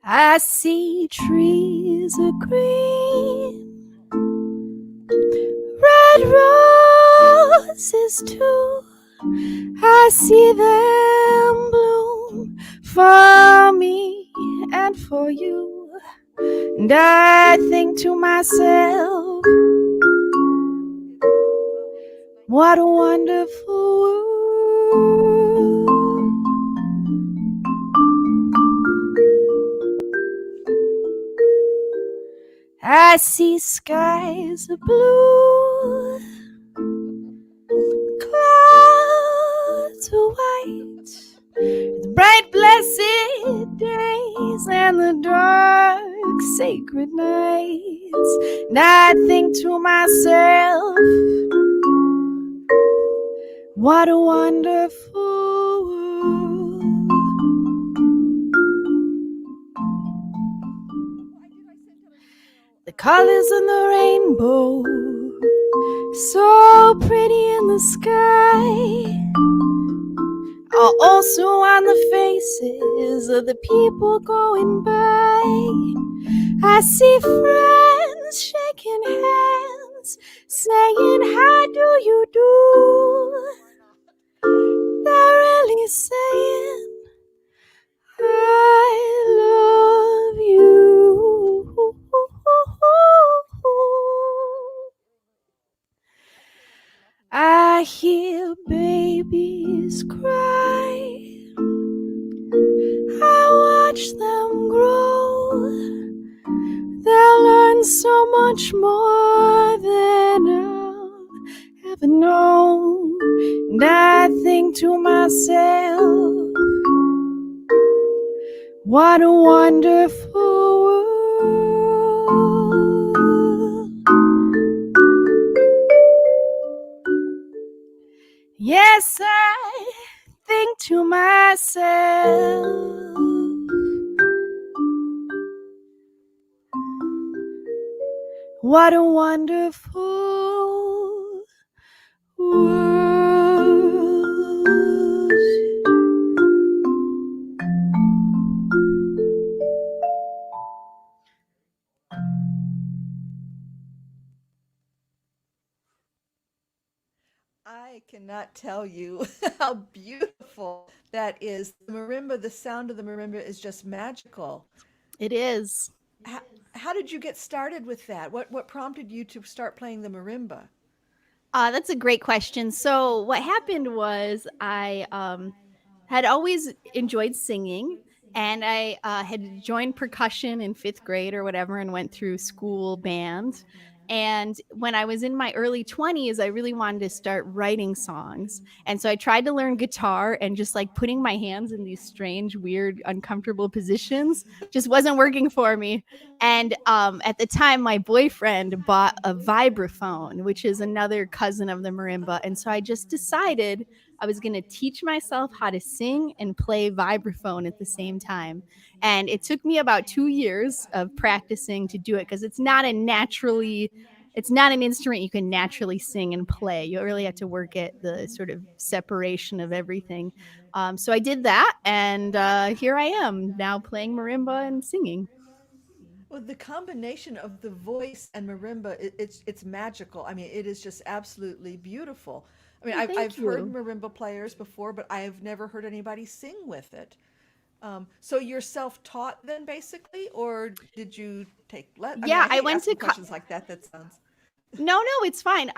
[SPEAKER 4] I see trees of green, red roses too. I see them bloom for me and for you. And I think to myself, what a wonderful world. I see skies of blue, clouds of white, the bright blessed days and the dark sacred nights. And I think to myself, what a wonderful world. The colors in the rainbow, so pretty in the sky, are also on the faces of the people going by. I see friends shaking hands, saying, how do you do? They're really saying, I love you. I hear babies cry, I watch them grow. They'll learn so much more than I'll ever know. And I think to myself, what a wonderful world. Yes, I think to myself, what a wonderful world.
[SPEAKER 1] I cannot tell you how beautiful that is. The marimba, the sound of the marimba is just magical.
[SPEAKER 4] It is.
[SPEAKER 1] how did you get started with that? What prompted you to start playing the marimba?
[SPEAKER 4] That's a great question. So what happened was I had always enjoyed singing, and I had joined percussion in fifth grade or whatever, and went through school band. And when I was in my early 20s, I really wanted to start writing songs. And so I tried to learn guitar, and just like putting my hands in these strange, weird, uncomfortable positions just wasn't working for me. And at the time, my boyfriend bought a vibraphone, which is another cousin of the marimba. And so I just decided I was going to teach myself how to sing and play vibraphone at the same time. And it took me about 2 years of practicing to do it, because it's not an instrument you can naturally sing and play. You really have to work at the sort of separation of everything. So I did that, and here I am now playing marimba and singing.
[SPEAKER 1] Well, the combination of the voice and marimba, it's magical. I mean, it is just absolutely beautiful. I mean,
[SPEAKER 4] Well,
[SPEAKER 1] I've
[SPEAKER 4] thank
[SPEAKER 1] heard
[SPEAKER 4] you.
[SPEAKER 1] marimba players before, but I have never heard anybody sing with it. So you're self-taught then, basically, or did you take I mean,
[SPEAKER 4] Yeah,
[SPEAKER 1] I
[SPEAKER 4] I
[SPEAKER 1] hate
[SPEAKER 4] went to
[SPEAKER 1] asking questions like that. That sounds.
[SPEAKER 4] No, it's fine.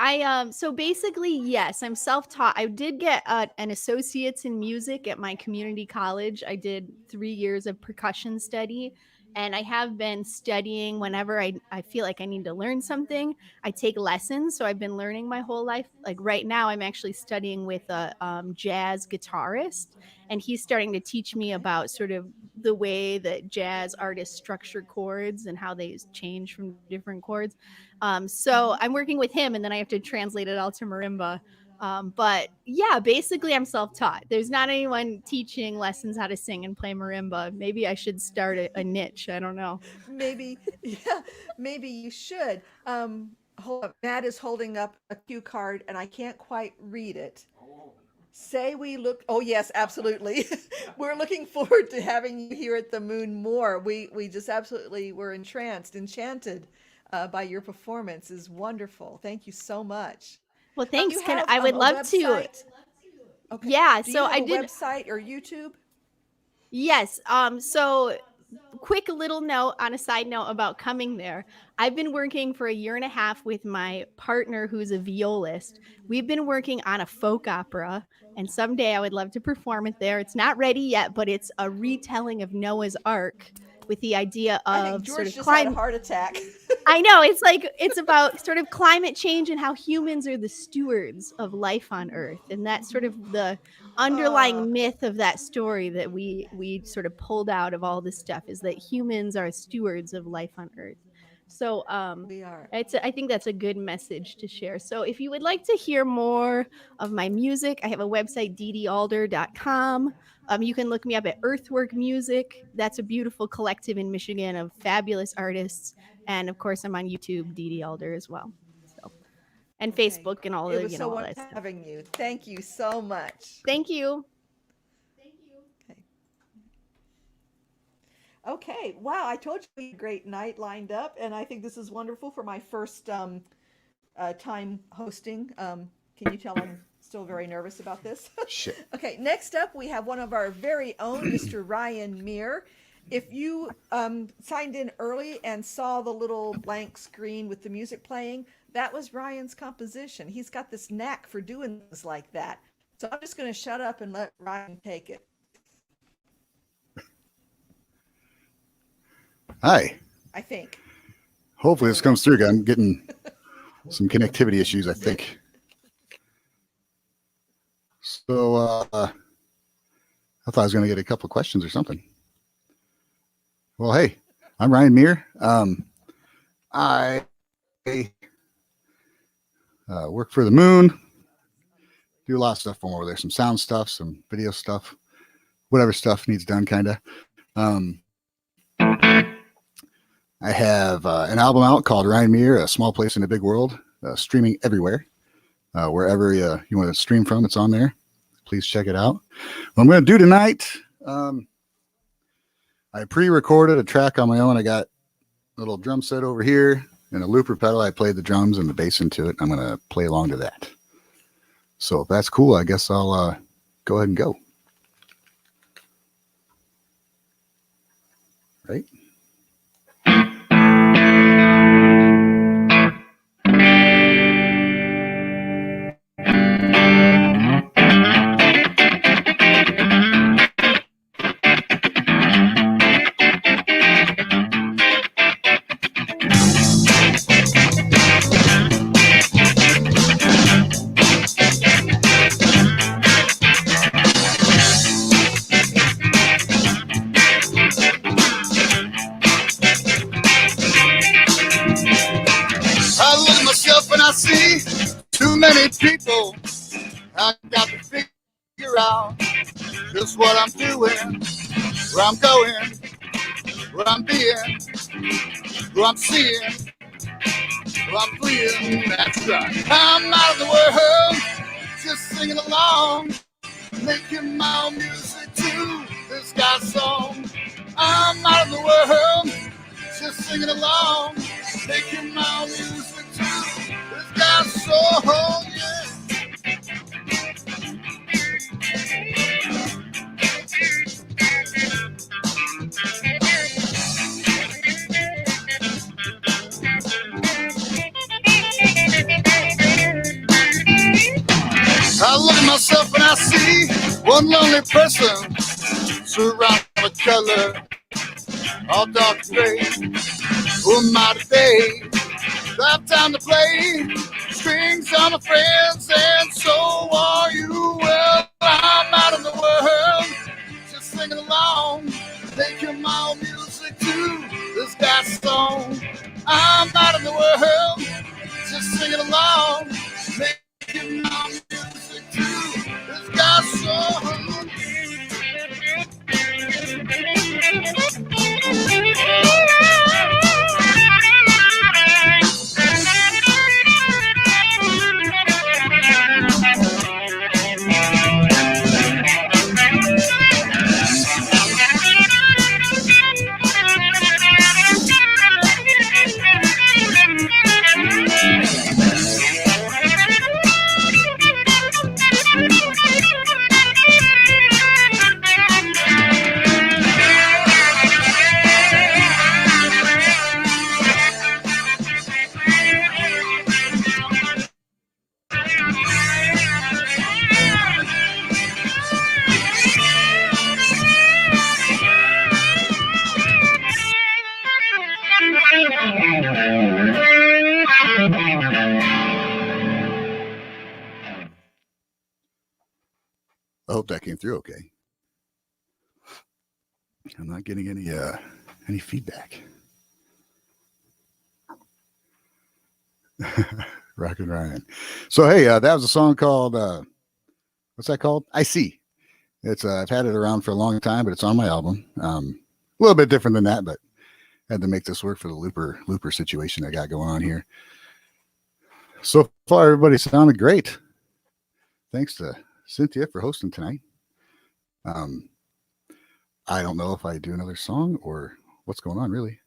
[SPEAKER 4] So basically, yes, I'm self-taught. I did get an associate's in music at my community college. I did 3 years of percussion study, and I have been studying whenever I feel like I need to learn something. I take lessons, so I've been learning my whole life. Like right now, I'm actually studying with a jazz guitarist, and he's starting to teach me
[SPEAKER 1] Okay.
[SPEAKER 4] about sort of the way that jazz artists structure chords and how they change from different chords. So I'm working with him, and then I have to translate it all to marimba. But yeah, basically I'm self-taught. There's not anyone teaching lessons how to sing and play marimba. Maybe I should start a niche. I don't know.
[SPEAKER 1] Maybe, yeah, maybe you should. Hold up. Matt is holding up a cue card, and I can't quite read it. Say we look. Oh yes, absolutely. We're looking forward to having you here at the Moon more. We just absolutely were entranced, enchanted by your performance. Is wonderful. Thank you so much.
[SPEAKER 4] Well,
[SPEAKER 1] Do you
[SPEAKER 4] thanks. Can
[SPEAKER 1] have
[SPEAKER 4] I would
[SPEAKER 1] a
[SPEAKER 4] love to.
[SPEAKER 1] website? Okay.
[SPEAKER 4] Yeah,
[SPEAKER 1] Do you
[SPEAKER 4] so
[SPEAKER 1] have
[SPEAKER 4] I
[SPEAKER 1] a
[SPEAKER 4] did.
[SPEAKER 1] website or YouTube?
[SPEAKER 4] Yes. So quick little note on a side note about coming there. I've been working for a year and a half with my partner who's a violist. We've been working on a folk opera, and someday I would love to perform it there. It's not ready yet, but it's a retelling of Noah's Ark with the idea
[SPEAKER 1] I think
[SPEAKER 4] of sort
[SPEAKER 1] George
[SPEAKER 4] of
[SPEAKER 1] just had a
[SPEAKER 4] climate.
[SPEAKER 1] heart attack.
[SPEAKER 4] I know, it's about sort of climate change and how humans are the stewards of life on Earth, and that's sort of the
[SPEAKER 1] uh,
[SPEAKER 4] underlying myth of that story that we sort of pulled out of all this stuff, is that humans are stewards of life on Earth. So
[SPEAKER 1] we are.
[SPEAKER 4] I think that's a good message to share. So if you would like to hear more of my music, I have a website, dedealder.com. You can look me up at Earthwork Music. That's a beautiful collective in Michigan of fabulous artists. And of course, I'm on YouTube, Dede Alder as well. So, and
[SPEAKER 1] Okay.
[SPEAKER 4] Facebook and all
[SPEAKER 1] It
[SPEAKER 4] the,
[SPEAKER 1] was so
[SPEAKER 4] all
[SPEAKER 1] wonderful
[SPEAKER 4] that stuff.
[SPEAKER 1] having you. Thank you so much.
[SPEAKER 4] Thank you.
[SPEAKER 1] Okay. Okay. Wow. I told you we had a great night lined up, and I think this is wonderful for my first time hosting. Can you tell I'm still very nervous about this?
[SPEAKER 5] Shit.
[SPEAKER 1] Okay. Next up, we have one of our very own, Mr. Ryan Mear. If you signed in early and saw the little blank screen with the music playing, that was Ryan's composition. He's got this knack for doing things like that. So I'm just going to shut up and let Ryan take it.
[SPEAKER 5] Hi.
[SPEAKER 1] I think.
[SPEAKER 5] Hopefully this comes through. I'm getting some connectivity issues, I think. So I thought I was going to get a couple of questions or something. Well, hey, I'm Ryan Mear. I work for the Moon. Do a lot of stuff over there. Some sound stuff, some video stuff, whatever stuff needs done, kind of. I have an album out called Ryan Mear, A Small Place in a Big World, streaming everywhere. Wherever you want to stream from, it's on there. Please check it out. What I'm going to do tonight, I pre-recorded a track on my own. I got a little drum set over here and a looper pedal. I played the drums and the bass into it. I'm going to play along to that. So if that's cool, I guess I'll go ahead and go. Right? people, I got to figure out just what I'm doing, where I'm going, where I'm being, who I'm seeing, who I'm fleeing. That's right. I'm out of the world, just singing along, making my own music to this guy's song. I'm out of the world, just singing along, making my own music to this guy's song. Yeah. I look at myself and I see one lonely person surrounded by color, all dark and gray. Who am I today? Do I have time to play? Strings are my friends and so are you. Well, I'm out in the world, just singing along, making my own music to this guy's song. I'm out in the world, just singing along, making my own music to this guy's song. I hope that came through okay. I'm not getting any feedback. Rockin' Ryan. So hey, that was a song called what's that called? I See. It's I've had it around for a long time, but it's on my album. A little bit different than that, but had to make this work for the looper situation I got going on here. So far, everybody sounded great. Thanks to Cynthia for hosting tonight. I don't know if I do another song or what's going on, really.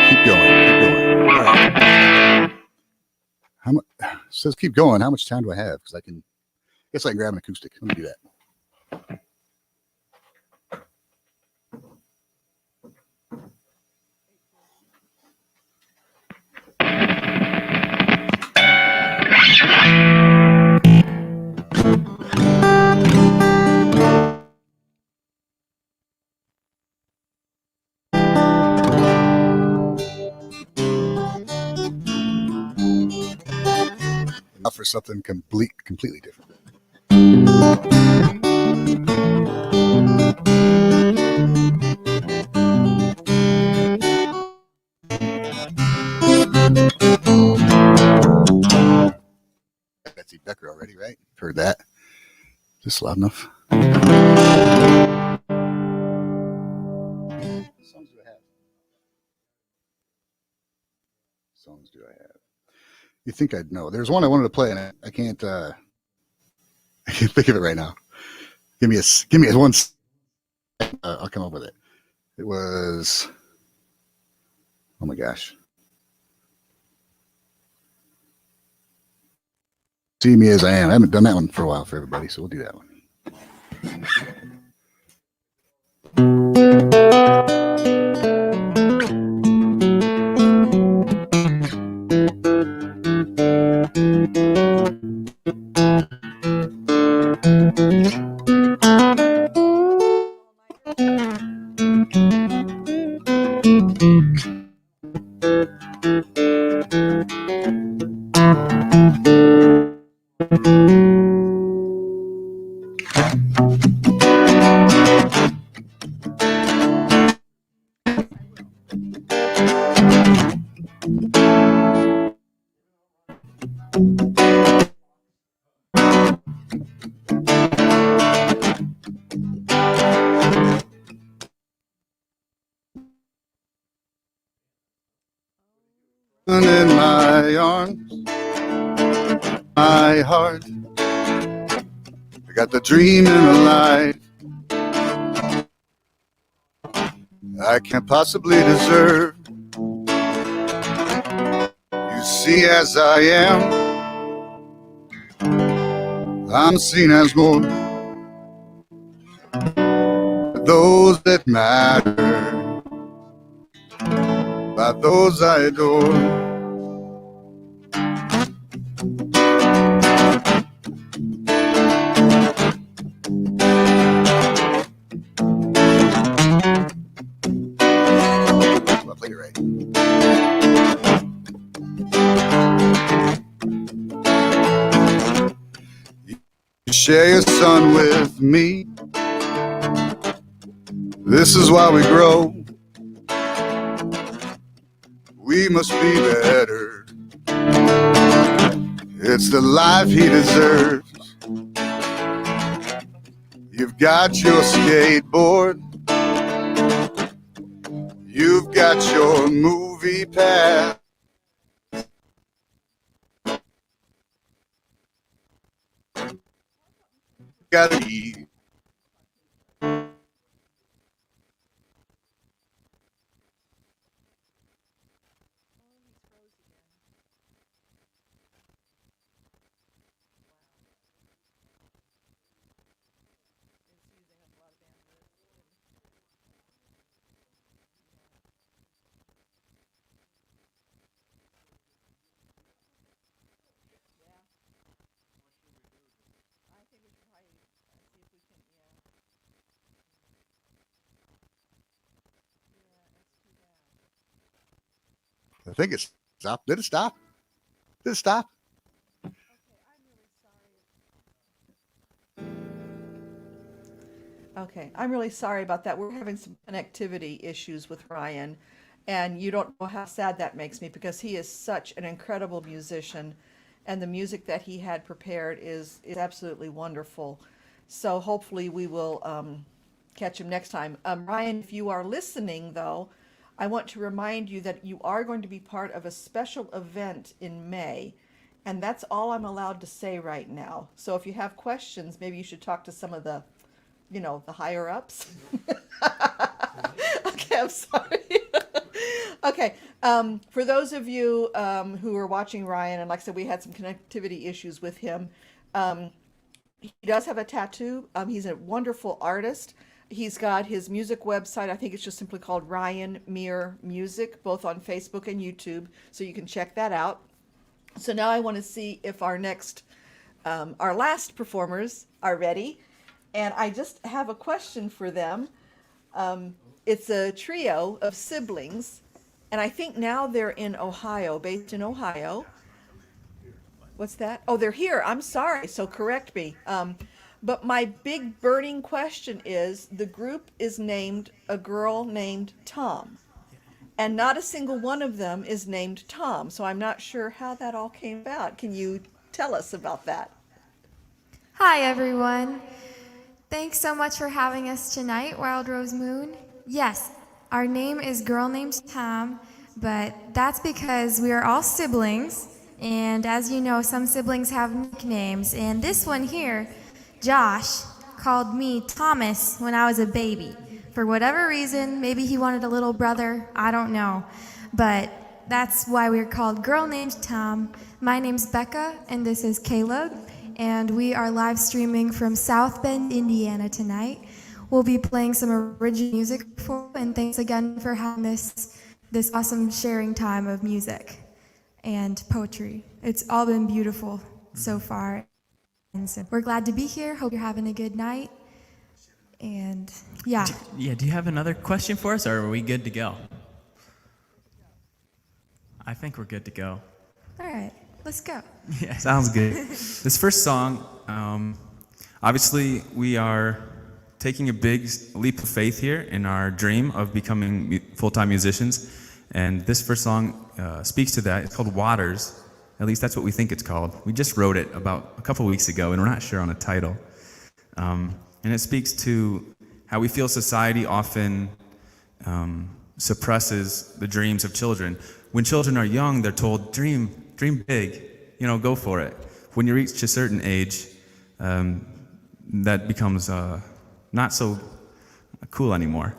[SPEAKER 5] Keep going. How much says keep going? How much time do I have? Because I guess I can grab an acoustic. Let me do that. For something completely different. Betsy Becker already, right? Heard that. Just loud enough. Songs do I have? You think I'd know? There's one I wanted to play, and I can't think of it right now. Give me one. I'll come up with it. It was, oh my gosh. See Me As I Am. I haven't done that one for a while for everybody, so we'll do that one. In my arms, my heart, I got the dream in the light I can't possibly deserve. You see, as I am, I'm seen as more. Those that matter, by those I adore. I played it right. You share your sun with me. This is why we grow. We must be better. It's the life he deserves. You've got your skateboard. You've got your movie pass. Gotta eat. I think it stopped. Did it stop? Did it stop?
[SPEAKER 1] Okay, I'm really sorry about that. We're having some connectivity issues with Ryan, and you don't know how sad that makes me because he is such an incredible musician, and the music that he had prepared is absolutely wonderful. So hopefully we will catch him next time. Ryan, if you are listening, though, I want to remind you that you are going to be part of a special event in May, and that's all I'm allowed to say right now. So if you have questions, maybe you should talk to some of the the higher ups. Okay, I'm sorry. Okay, for those of you who are watching Ryan, and like I said, we had some connectivity issues with him. He does have a tattoo. He's a wonderful artist. He's got his music website. I think it's just simply called Ryan Mear Music, both on Facebook and YouTube, so you can check that out. So now I want to see if our last performers are ready. And I just have a question for them. It's a trio of siblings, and I think now they're in Ohio, based in Ohio. What's that? Oh, they're here. I'm sorry. So correct me. But my big burning question is, the group is named a girl named Tom, and not a single one of them is named Tom. So I'm not sure how that all came about. Can you tell us about that?
[SPEAKER 6] Hi, everyone. Thanks so much for having us tonight, Wild Rose Moon. Yes, our name is Girl Named Tom, but that's because we are all siblings, and as you know, some siblings have nicknames, and this one here, Josh, called me Thomas when I was a baby. For whatever reason, maybe he wanted a little brother, I don't know, but that's why we're called Girl Named Tom. My name's Becca, and this is Caleb. And we are live streaming from South Bend, Indiana tonight. We'll be playing some original music for you, and thanks again for having this awesome sharing time of music and poetry. It's all been beautiful so far. And so we're glad to be here. Hope you're having a good night. And yeah.
[SPEAKER 7] Do you have another question for us, or are we good to go? I think we're good to go.
[SPEAKER 6] All right. Let's go.
[SPEAKER 7] Yeah, sounds good. This first song, obviously, we are taking a big leap of faith here in our dream of becoming full-time musicians. And this first song speaks to that. It's called Waters. At least that's what we think it's called. We just wrote it about a couple weeks ago, and we're not sure on a title. And it speaks to how we feel society often suppresses the dreams of children. When children are young, they're told, dream big, go for it. When you reach a certain age, that becomes not so cool anymore.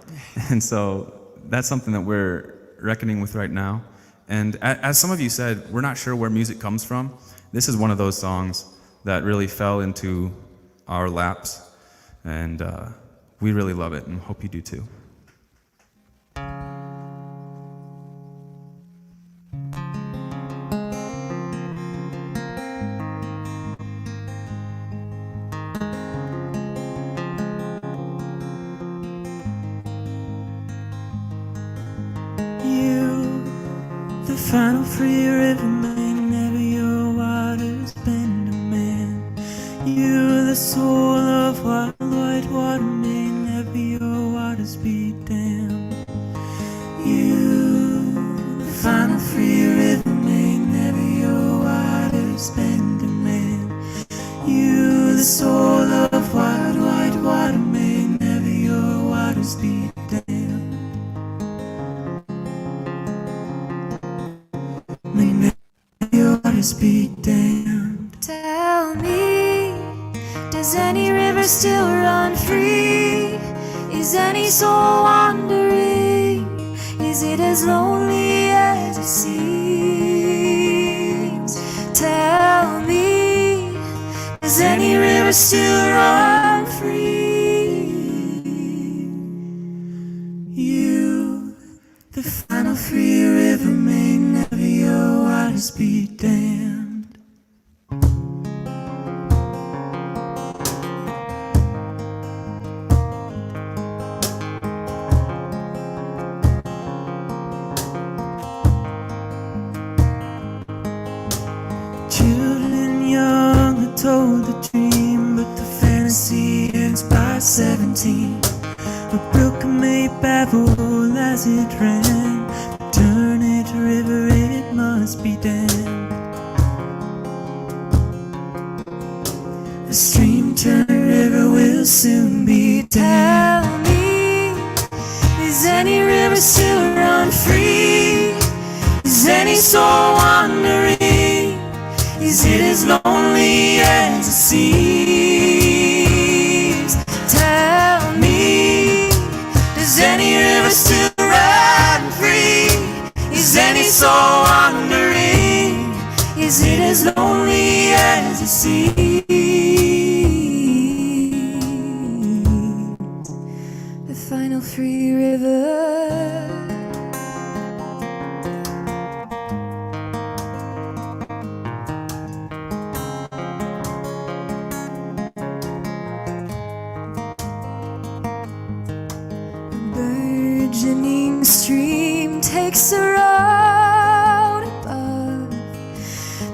[SPEAKER 7] And so that's something that we're reckoning with right now. And as some of you said, we're not sure where music comes from. This is one of those songs that really fell into our laps, and we really love it and hope you do too.
[SPEAKER 8] Final free river man, never your waters bend a man. You, the soul of wild white water man, never your waters be damned. You, the final free river man, never your waters bend a man. You, the soul of wild white water man, never your waters be damned. Be damned.
[SPEAKER 6] Tell me, does any river still run free? Is any soul wandering? Is it as lonely as it seems? Tell me, does any river still run free? You, the final free river, may never your waters be damned.
[SPEAKER 8] Children young are told the dream, but the fantasy ends by 17. A brook may babble as it ran, turn it river, it must be damned. The stream turned river will soon be damned. Tell me, is any river still run free? Is any soul wandering? Is it as lonely as it seems? Tell me, does any river still run free? Is any soul wandering? Is it as lonely as it seems? The final free river. Burgeoning stream takes a road above.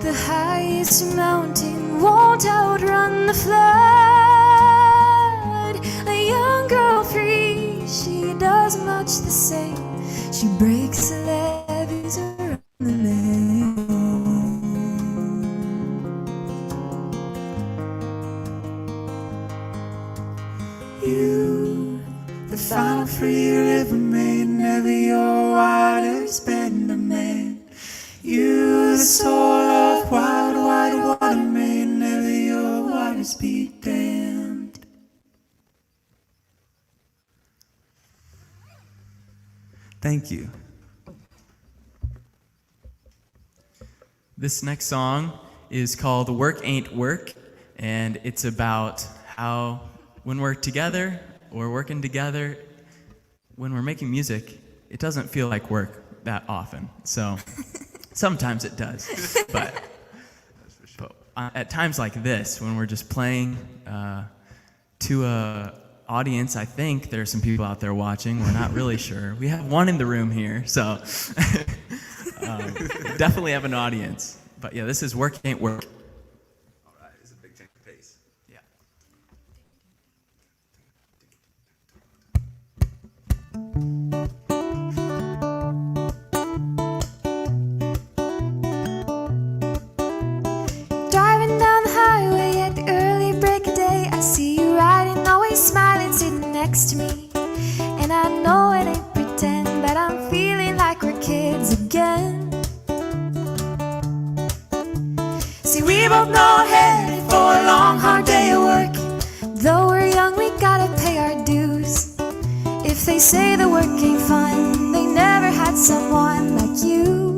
[SPEAKER 8] The highest mountain won't outrun the flood. A young girl free, she does much the same. She breaks the levees around the land. You, the final free river maid, never your waters bend a man. You, the soul of wild white water maid, never your waters be damned.
[SPEAKER 7] Thank you. This next song is called Work Ain't Work, and it's about how when we're together or working together, when we're making music, it doesn't feel like work that often. So sometimes it does, but at times like this, when we're just playing to a audience, I think there are some people out there watching. We're not really sure. We have one in the room here, so definitely have an audience. But yeah, this is Work Ain't Work. All right, it's a big change of pace. Yeah.
[SPEAKER 6] Driving down the highway at the early break of day, I see you riding, always smiling, sitting next to me. And I know it ain't pretend, but I'm feeling like we're kids again. See, we both know we're headed for a long, hard day of work. Though we're young, we gotta pay our dues. If they say the work ain't fun, they never had someone like you.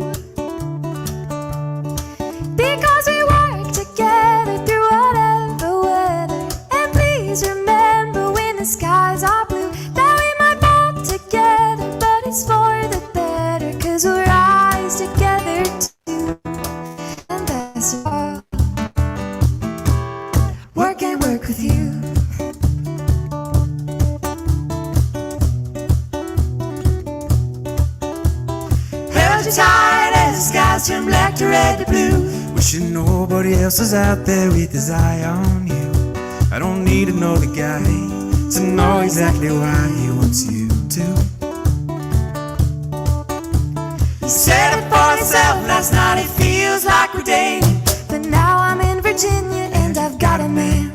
[SPEAKER 6] Because we work together through whatever weather. And please remember when the skies are blue, that we might fall together, but it's for the better. Cause we'll rise together too. And that's all. Work ain't work with you. Held you tight as the skies turn black to red to blue.
[SPEAKER 8] Wishing nobody else was out there with his eye on you. I don't need to know the guy to know exactly why he wants you to.
[SPEAKER 6] He said it for himself last night, it feels like we're dating. But now I'm in Virginia and I've got a man.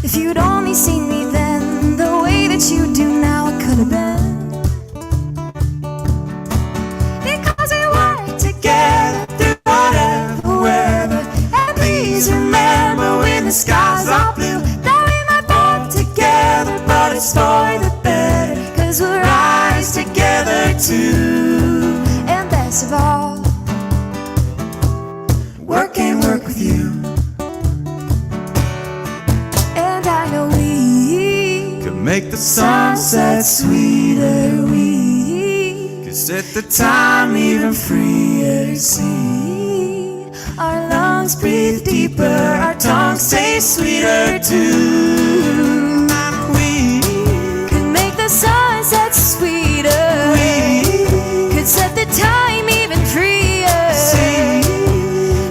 [SPEAKER 6] If you'd only seen me then, the way that you do now, it could have been. Because we work together through whatever weather. And please remember when the skies are blue, that we might fall together, but it's for the better. Cause we'll rise together too. And best of all, work ain't work with you. And I know we
[SPEAKER 8] Could make the sunset sweeter. We could set the time even freer.
[SPEAKER 6] see our lungs breathe deeper, our tongues taste sweeter too.
[SPEAKER 8] We
[SPEAKER 6] Could make the sunset sweeter.
[SPEAKER 8] We
[SPEAKER 6] could set the time even freer.
[SPEAKER 8] see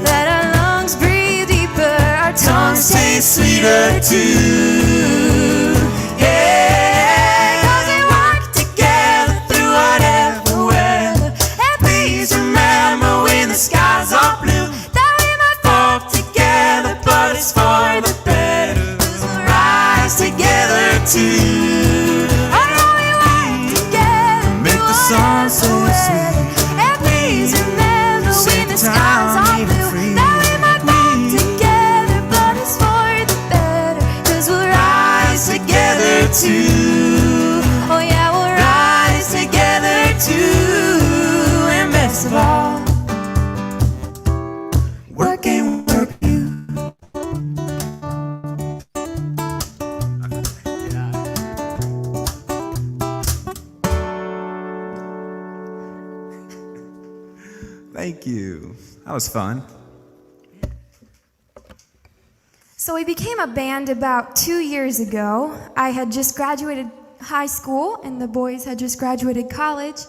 [SPEAKER 6] That our lungs breathe deeper, our tongues taste sweeter too. Yeah, 'cause we work together through whatever weather. And please remember when the skies are blue, that we might fall together, but it's for the better. 'Cause we'll rise together too. I know we work together
[SPEAKER 8] Make
[SPEAKER 6] through
[SPEAKER 8] the sunset
[SPEAKER 6] whatever weather. And please remember when the skies are blue, that we might fall together, but it's for the better. 'Cause we'll rise together too. Oh yeah, we'll rise together too. And best of all, work ain't work with you.
[SPEAKER 7] Thank you. That was fun.
[SPEAKER 6] So we became a band about 2 years ago. I had just graduated high school and the boys had just graduated college.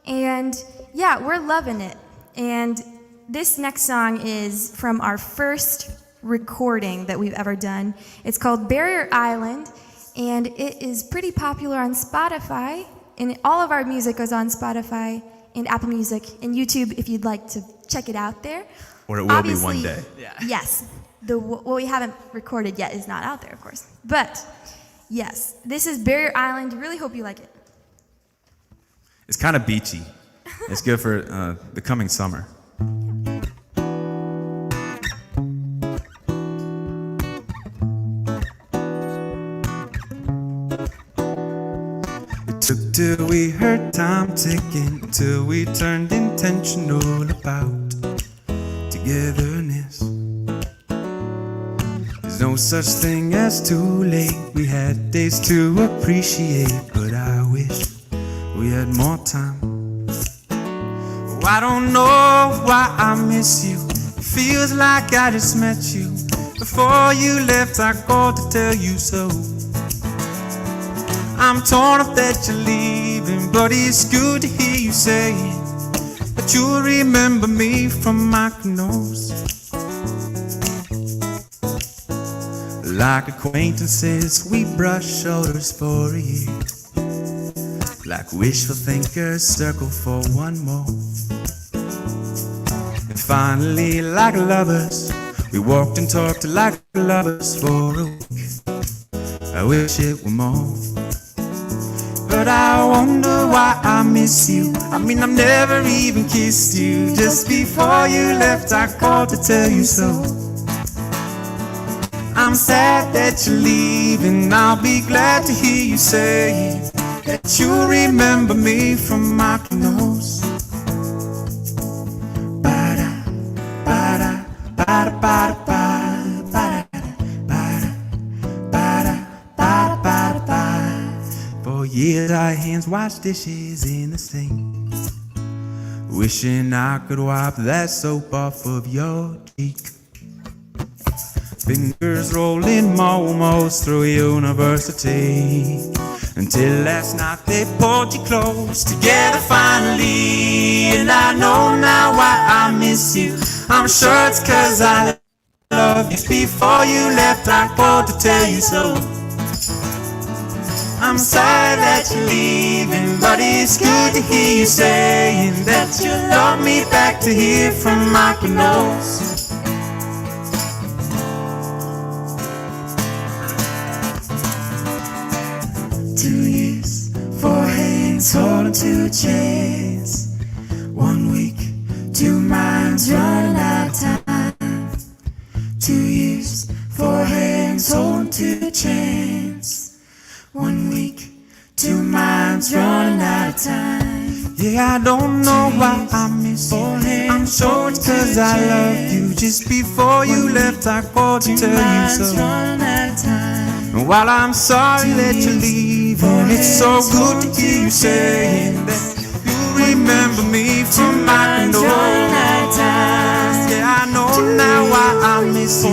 [SPEAKER 6] And yeah, we're loving it. And this next song is from our first recording that we've ever done. It's called Barrier Island, and it is pretty popular on Spotify. And all of our music is on Spotify and Apple Music and YouTube if you'd like to check it out there.
[SPEAKER 7] Or it will
[SPEAKER 6] Obviously,
[SPEAKER 7] be one day.
[SPEAKER 6] Yes. What we haven't recorded yet is not out there, of course. But yes, this is Barrier Island. Really hope you like it.
[SPEAKER 7] It's kind of beachy. It's good for the coming summer.
[SPEAKER 8] It took till we heard time ticking, till we turned intentional about togetherness. There's no such thing as too late. We had days to appreciate, but I wish we had more time. Oh, I don't know why I miss you. It feels like I just met you. Before you left, I called to tell you so. I'm torn up that you're leaving, but it's good to hear you say
[SPEAKER 7] that you'll remember me from my nose. Like acquaintances, we brush shoulders for a year. Like wishful thinkers, circle for one more. And finally, like lovers, we walked and talked like lovers for a week. I wish it were more. But I wonder why I miss you. I mean, I've never even kissed you. Just before you left, I called to tell you so. I'm sad that you're leaving. I'll be glad to hear you say that you'll remember me from my nose. Ba-da, ba-da, ba-da, ba-da, ba-da, ba-da, ba-da, ba-da, ba-da, ba-da. For years our hands washed dishes in the sink, wishing I could wipe that soap off of your cheek. Fingers rolling momos through university, until last night they pulled you close together finally. And I know now why I miss you. I'm sure it's 'cause I love you. Before you left, I called to tell you so. I'm sorry that you're leaving, but it's good to hear you saying that you love me back to hear from my nose. 2 years, 4 hands holding 2 chairs. 1 week, 2 minds running out of time. 2 years, 4 hands holding 2 chairs. 1 week, 2 minds running out of time. Yeah, I don't know why I miss you. I'm sure it's 'cause I love you. Just before you left, I called to tell you so. And while I'm sorry that you're leaving, it's so good to hear you saying that you remember me from my nose. Yeah, I know now why I miss you.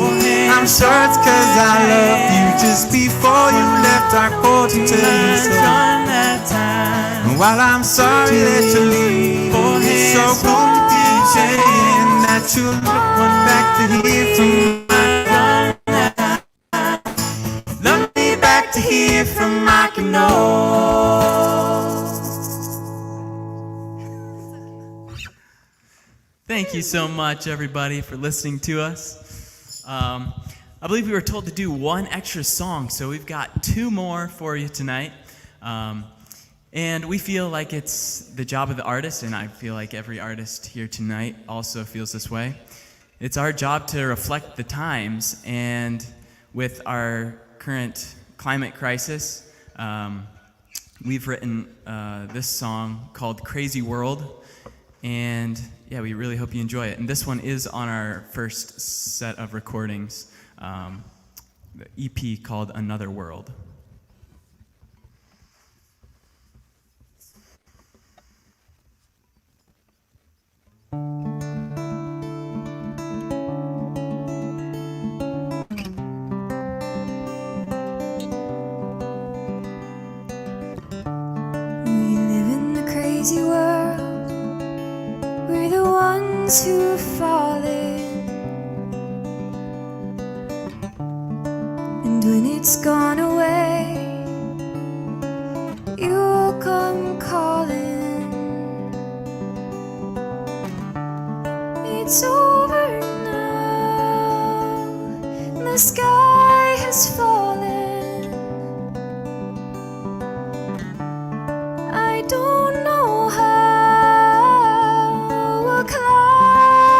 [SPEAKER 7] I'm sure it's 'cause I love you. Just before you left, I called to tell you so. And while I'm sorry that you're leaving, it's so good to hear you saying that you'll look back to hear from my to hear from my nose.
[SPEAKER 9] Thank you so much, everybody, for listening to us. I believe we were told to do 1 extra song, so we've got 2 more for you tonight. And we feel like it's the job of the artist, and I feel like every artist here tonight also feels this way. It's our job to reflect the times, and with our current climate crisis, we've written this song called Crazy World, and yeah, we really hope you enjoy it. And this one is on our first set of recordings, the EP called Another World.
[SPEAKER 6] Crazy world, we're the ones who've fallen, and when it's gone away, you'll come calling. It's over now, the sky has fallen. I don't know how we'll climb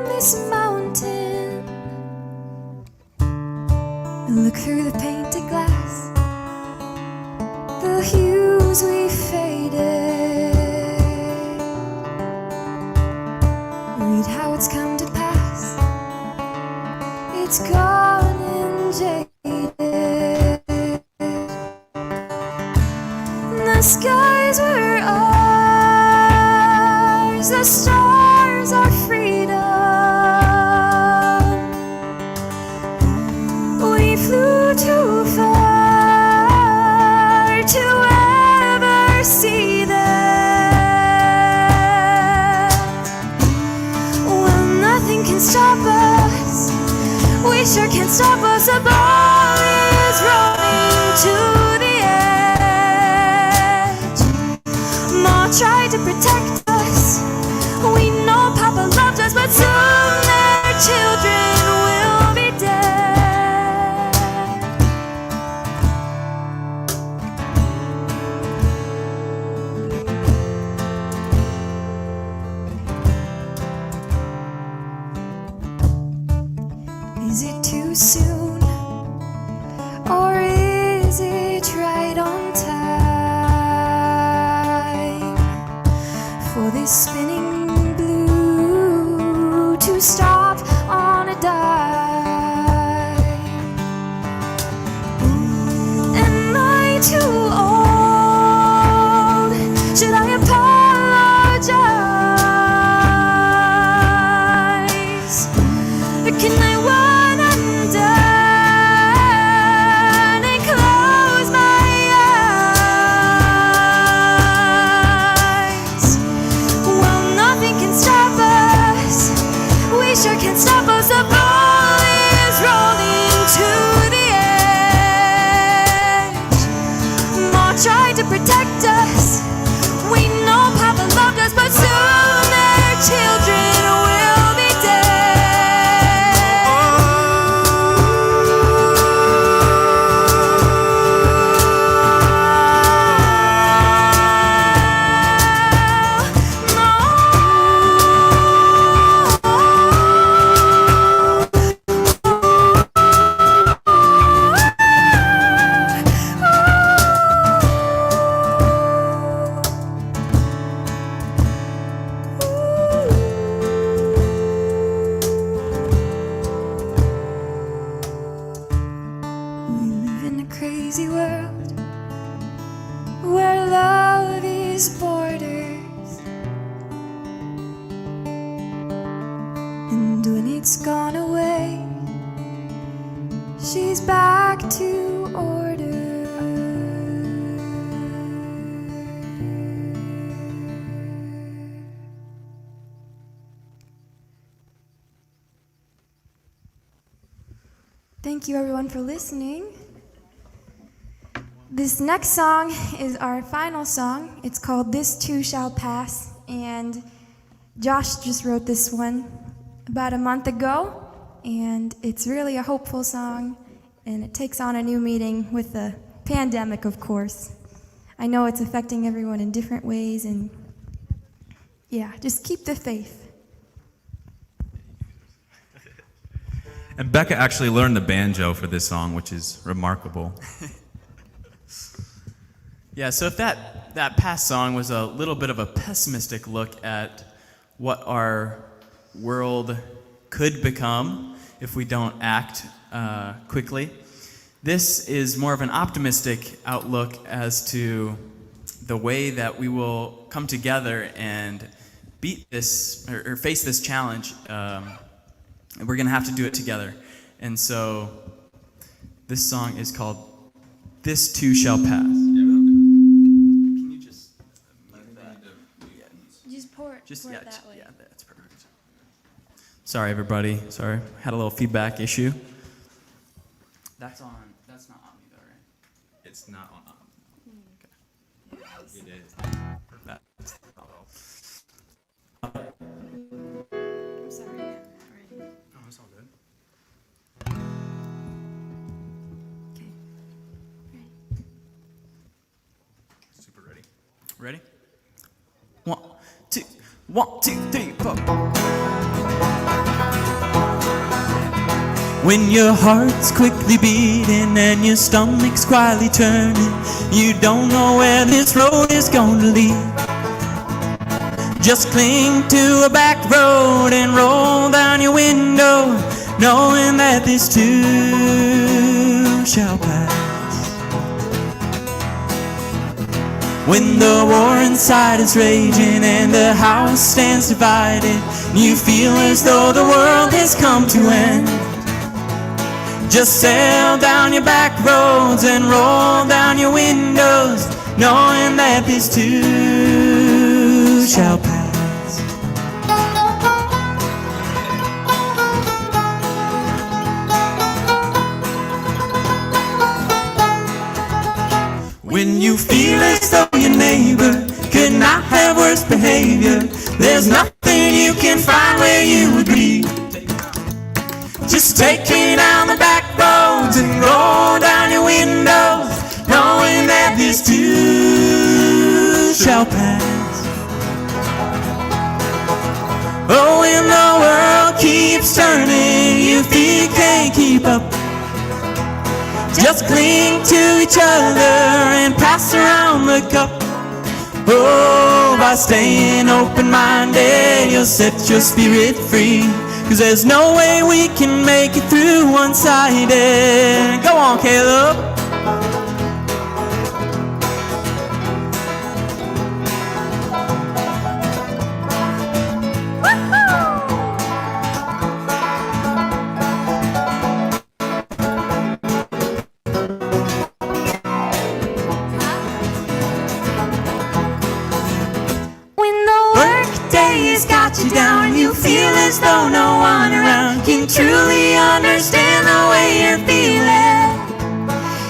[SPEAKER 6] this mountain and look through the painted glass, the hues we faded, read how it's come to pass. It's gone and jaded. The skies were ours, the stars are freedom. We flew too far to ever see them.
[SPEAKER 8] We sure can't stop us. The ball is rolling to the edge. Ma tried to protect us. We know Papa loved us, but soon their children will be dead. Is it too soon, or is it right on time for this spinning blue to stop on a dime? Am I too old? Should I apologize? Or can I run undone and close my eyes? Well, nothing can stop us. We sure can't stop us. The ball is rolling to the edge. Ma tried to protect us. We know Papa loved us, but soon their children will be crazy world where love is borders, and when it's gone away, she's back to order. Thank you everyone for listening. This next song is our final song. It's called This Too Shall Pass, and Josh just wrote this one about a month ago, and it's really a hopeful song, and it takes on a new meaning with the pandemic, of course. I know it's affecting everyone in different ways, and yeah, just keep the faith.
[SPEAKER 7] And Becca actually learned the banjo for this song, which is remarkable.
[SPEAKER 9] Yeah, so if that past song was a little bit of a pessimistic look at what our world could become if we don't act quickly, this is more of an optimistic outlook as to the way that we will come together and beat this or face this challenge. And we're going to have to do it together. And so this song is called This Too Shall Pass. Can you just move that?
[SPEAKER 6] Just pour it that way.
[SPEAKER 9] Yeah, that's perfect. Sorry, everybody. Sorry. Had a little feedback issue. That's not on me, though, right?
[SPEAKER 7] It's not on.
[SPEAKER 9] Okay.
[SPEAKER 7] It is. That's not all.
[SPEAKER 6] I'm sorry.
[SPEAKER 7] No, it's all good.
[SPEAKER 6] Okay.
[SPEAKER 7] Super ready.
[SPEAKER 9] Ready? 1, 2, 3, 4. When your heart's quickly beating and your stomach's quietly turning, you don't know where this road is gonna lead. Just cling to a back road and roll down your window, knowing that this too shall pass. When the war inside is raging and the house stands divided, you feel as though the world has come to end. Just sail down your back roads and roll down your windows, knowing that this too shall pass.
[SPEAKER 8] When you feel as though your neighbor could not have worse behavior, there's nothing you can find where you would be. Just take me down the back roads and roll down your windows, knowing that this too shall pass. Oh, when the world keeps turning, you think you can't keep up, just cling to each other and pass around the cup. Oh, by staying open-minded, you'll set your spirit free, 'cause there's no way we can make it through one-sided. Go on, Caleb. You down and you feel as though no one around can truly understand the way you're feeling.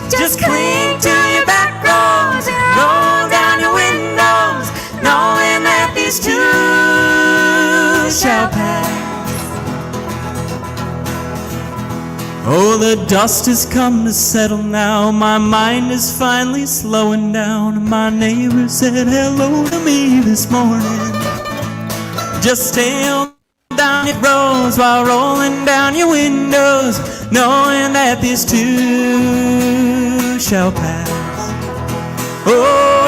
[SPEAKER 8] Just cling to your back roads and roll down your windows, knowing that these too shall pass. Oh, the dust has come to settle now, my mind is finally slowing down. My neighbor said hello to me this morning. Just stay on down your roads while rolling down your windows, knowing that this too shall pass. Oh,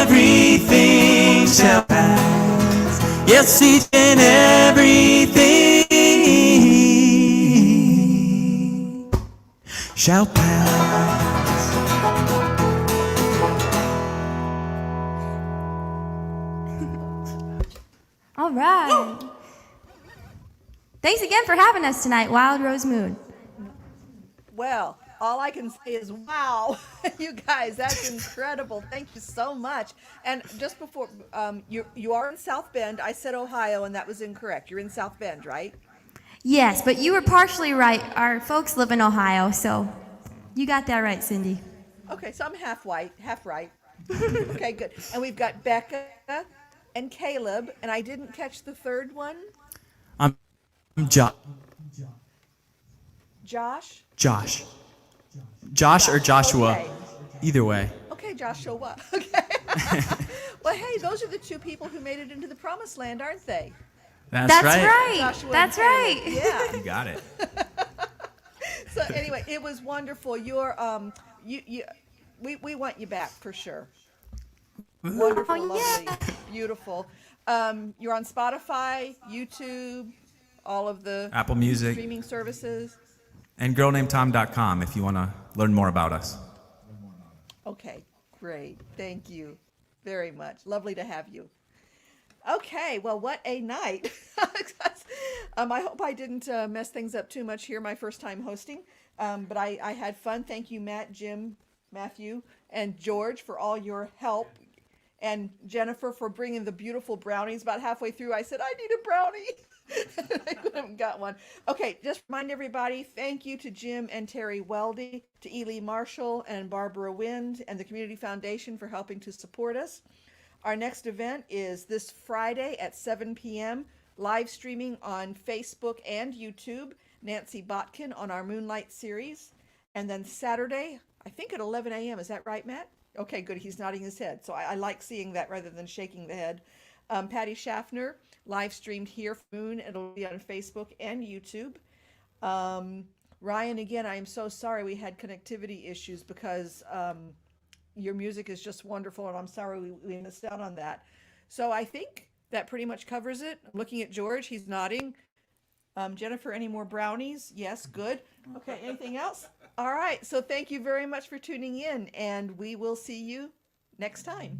[SPEAKER 8] everything shall pass. Yes, each and everything shall pass.
[SPEAKER 6] All right. Thanks again for having us tonight, Wild Rose Moon.
[SPEAKER 1] Well, all I can say is, wow, you guys, that's incredible. Thank you so much. And just before, you are in South Bend. I said Ohio, and that was incorrect. You're in South Bend, right?
[SPEAKER 6] Yes, but you were partially right. Our folks live in Ohio, so you got that right, Cindy.
[SPEAKER 1] Okay, so I'm half white, half right. Okay, good. And we've got Becca and Caleb, and I didn't catch the third one.
[SPEAKER 9] I'm Josh.
[SPEAKER 1] Josh?
[SPEAKER 9] Josh or Joshua.
[SPEAKER 1] Okay.
[SPEAKER 9] Either way.
[SPEAKER 1] Okay, Joshua. Okay. Well, hey, those are the two people who made it into the promised land, aren't they?
[SPEAKER 9] That's right.
[SPEAKER 1] Joshua
[SPEAKER 6] That's
[SPEAKER 1] and
[SPEAKER 6] right.
[SPEAKER 1] Caleb. Yeah.
[SPEAKER 9] You got it.
[SPEAKER 1] So anyway, it was wonderful. You're we want you back for sure. Wonderful, lovely, beautiful. You're on Spotify, YouTube, all of the
[SPEAKER 7] Apple Music,
[SPEAKER 1] streaming services.
[SPEAKER 7] and girlnamedtom.com if you want to learn more about us.
[SPEAKER 1] Okay, great. Thank you very much. Lovely to have you. Okay, well, what a night. I hope I didn't mess things up too much here, my first time hosting, but I had fun. Thank you, Matt, Jim, Matthew, and George for all your help, and Jennifer for bringing the beautiful brownies. About halfway through, I said, I need a brownie. I couldn't got one. Okay, just remind everybody, thank you to Jim and Terry Weldy, to Ely Marshall and Barbara Wind, and the Community Foundation for helping to support us. Our next event is this Friday at 7 p.m., live streaming on Facebook and YouTube, Nancy Botkin on our Moonlight series. And then Saturday, I think at 11 a.m., is that right, Matt? Okay, good, he's nodding his head. So I like seeing that rather than shaking the head. Patty Schaffner, live streamed here from Moon. It'll be on Facebook and YouTube. Ryan, again, I am so sorry we had connectivity issues because your music is just wonderful, and I'm sorry we missed out on that. So I think that pretty much covers it. I'm looking at George, he's nodding. Jennifer, any more brownies? Yes, good. Okay, anything else? All right, so thank you very much for tuning in, and we will see you next time.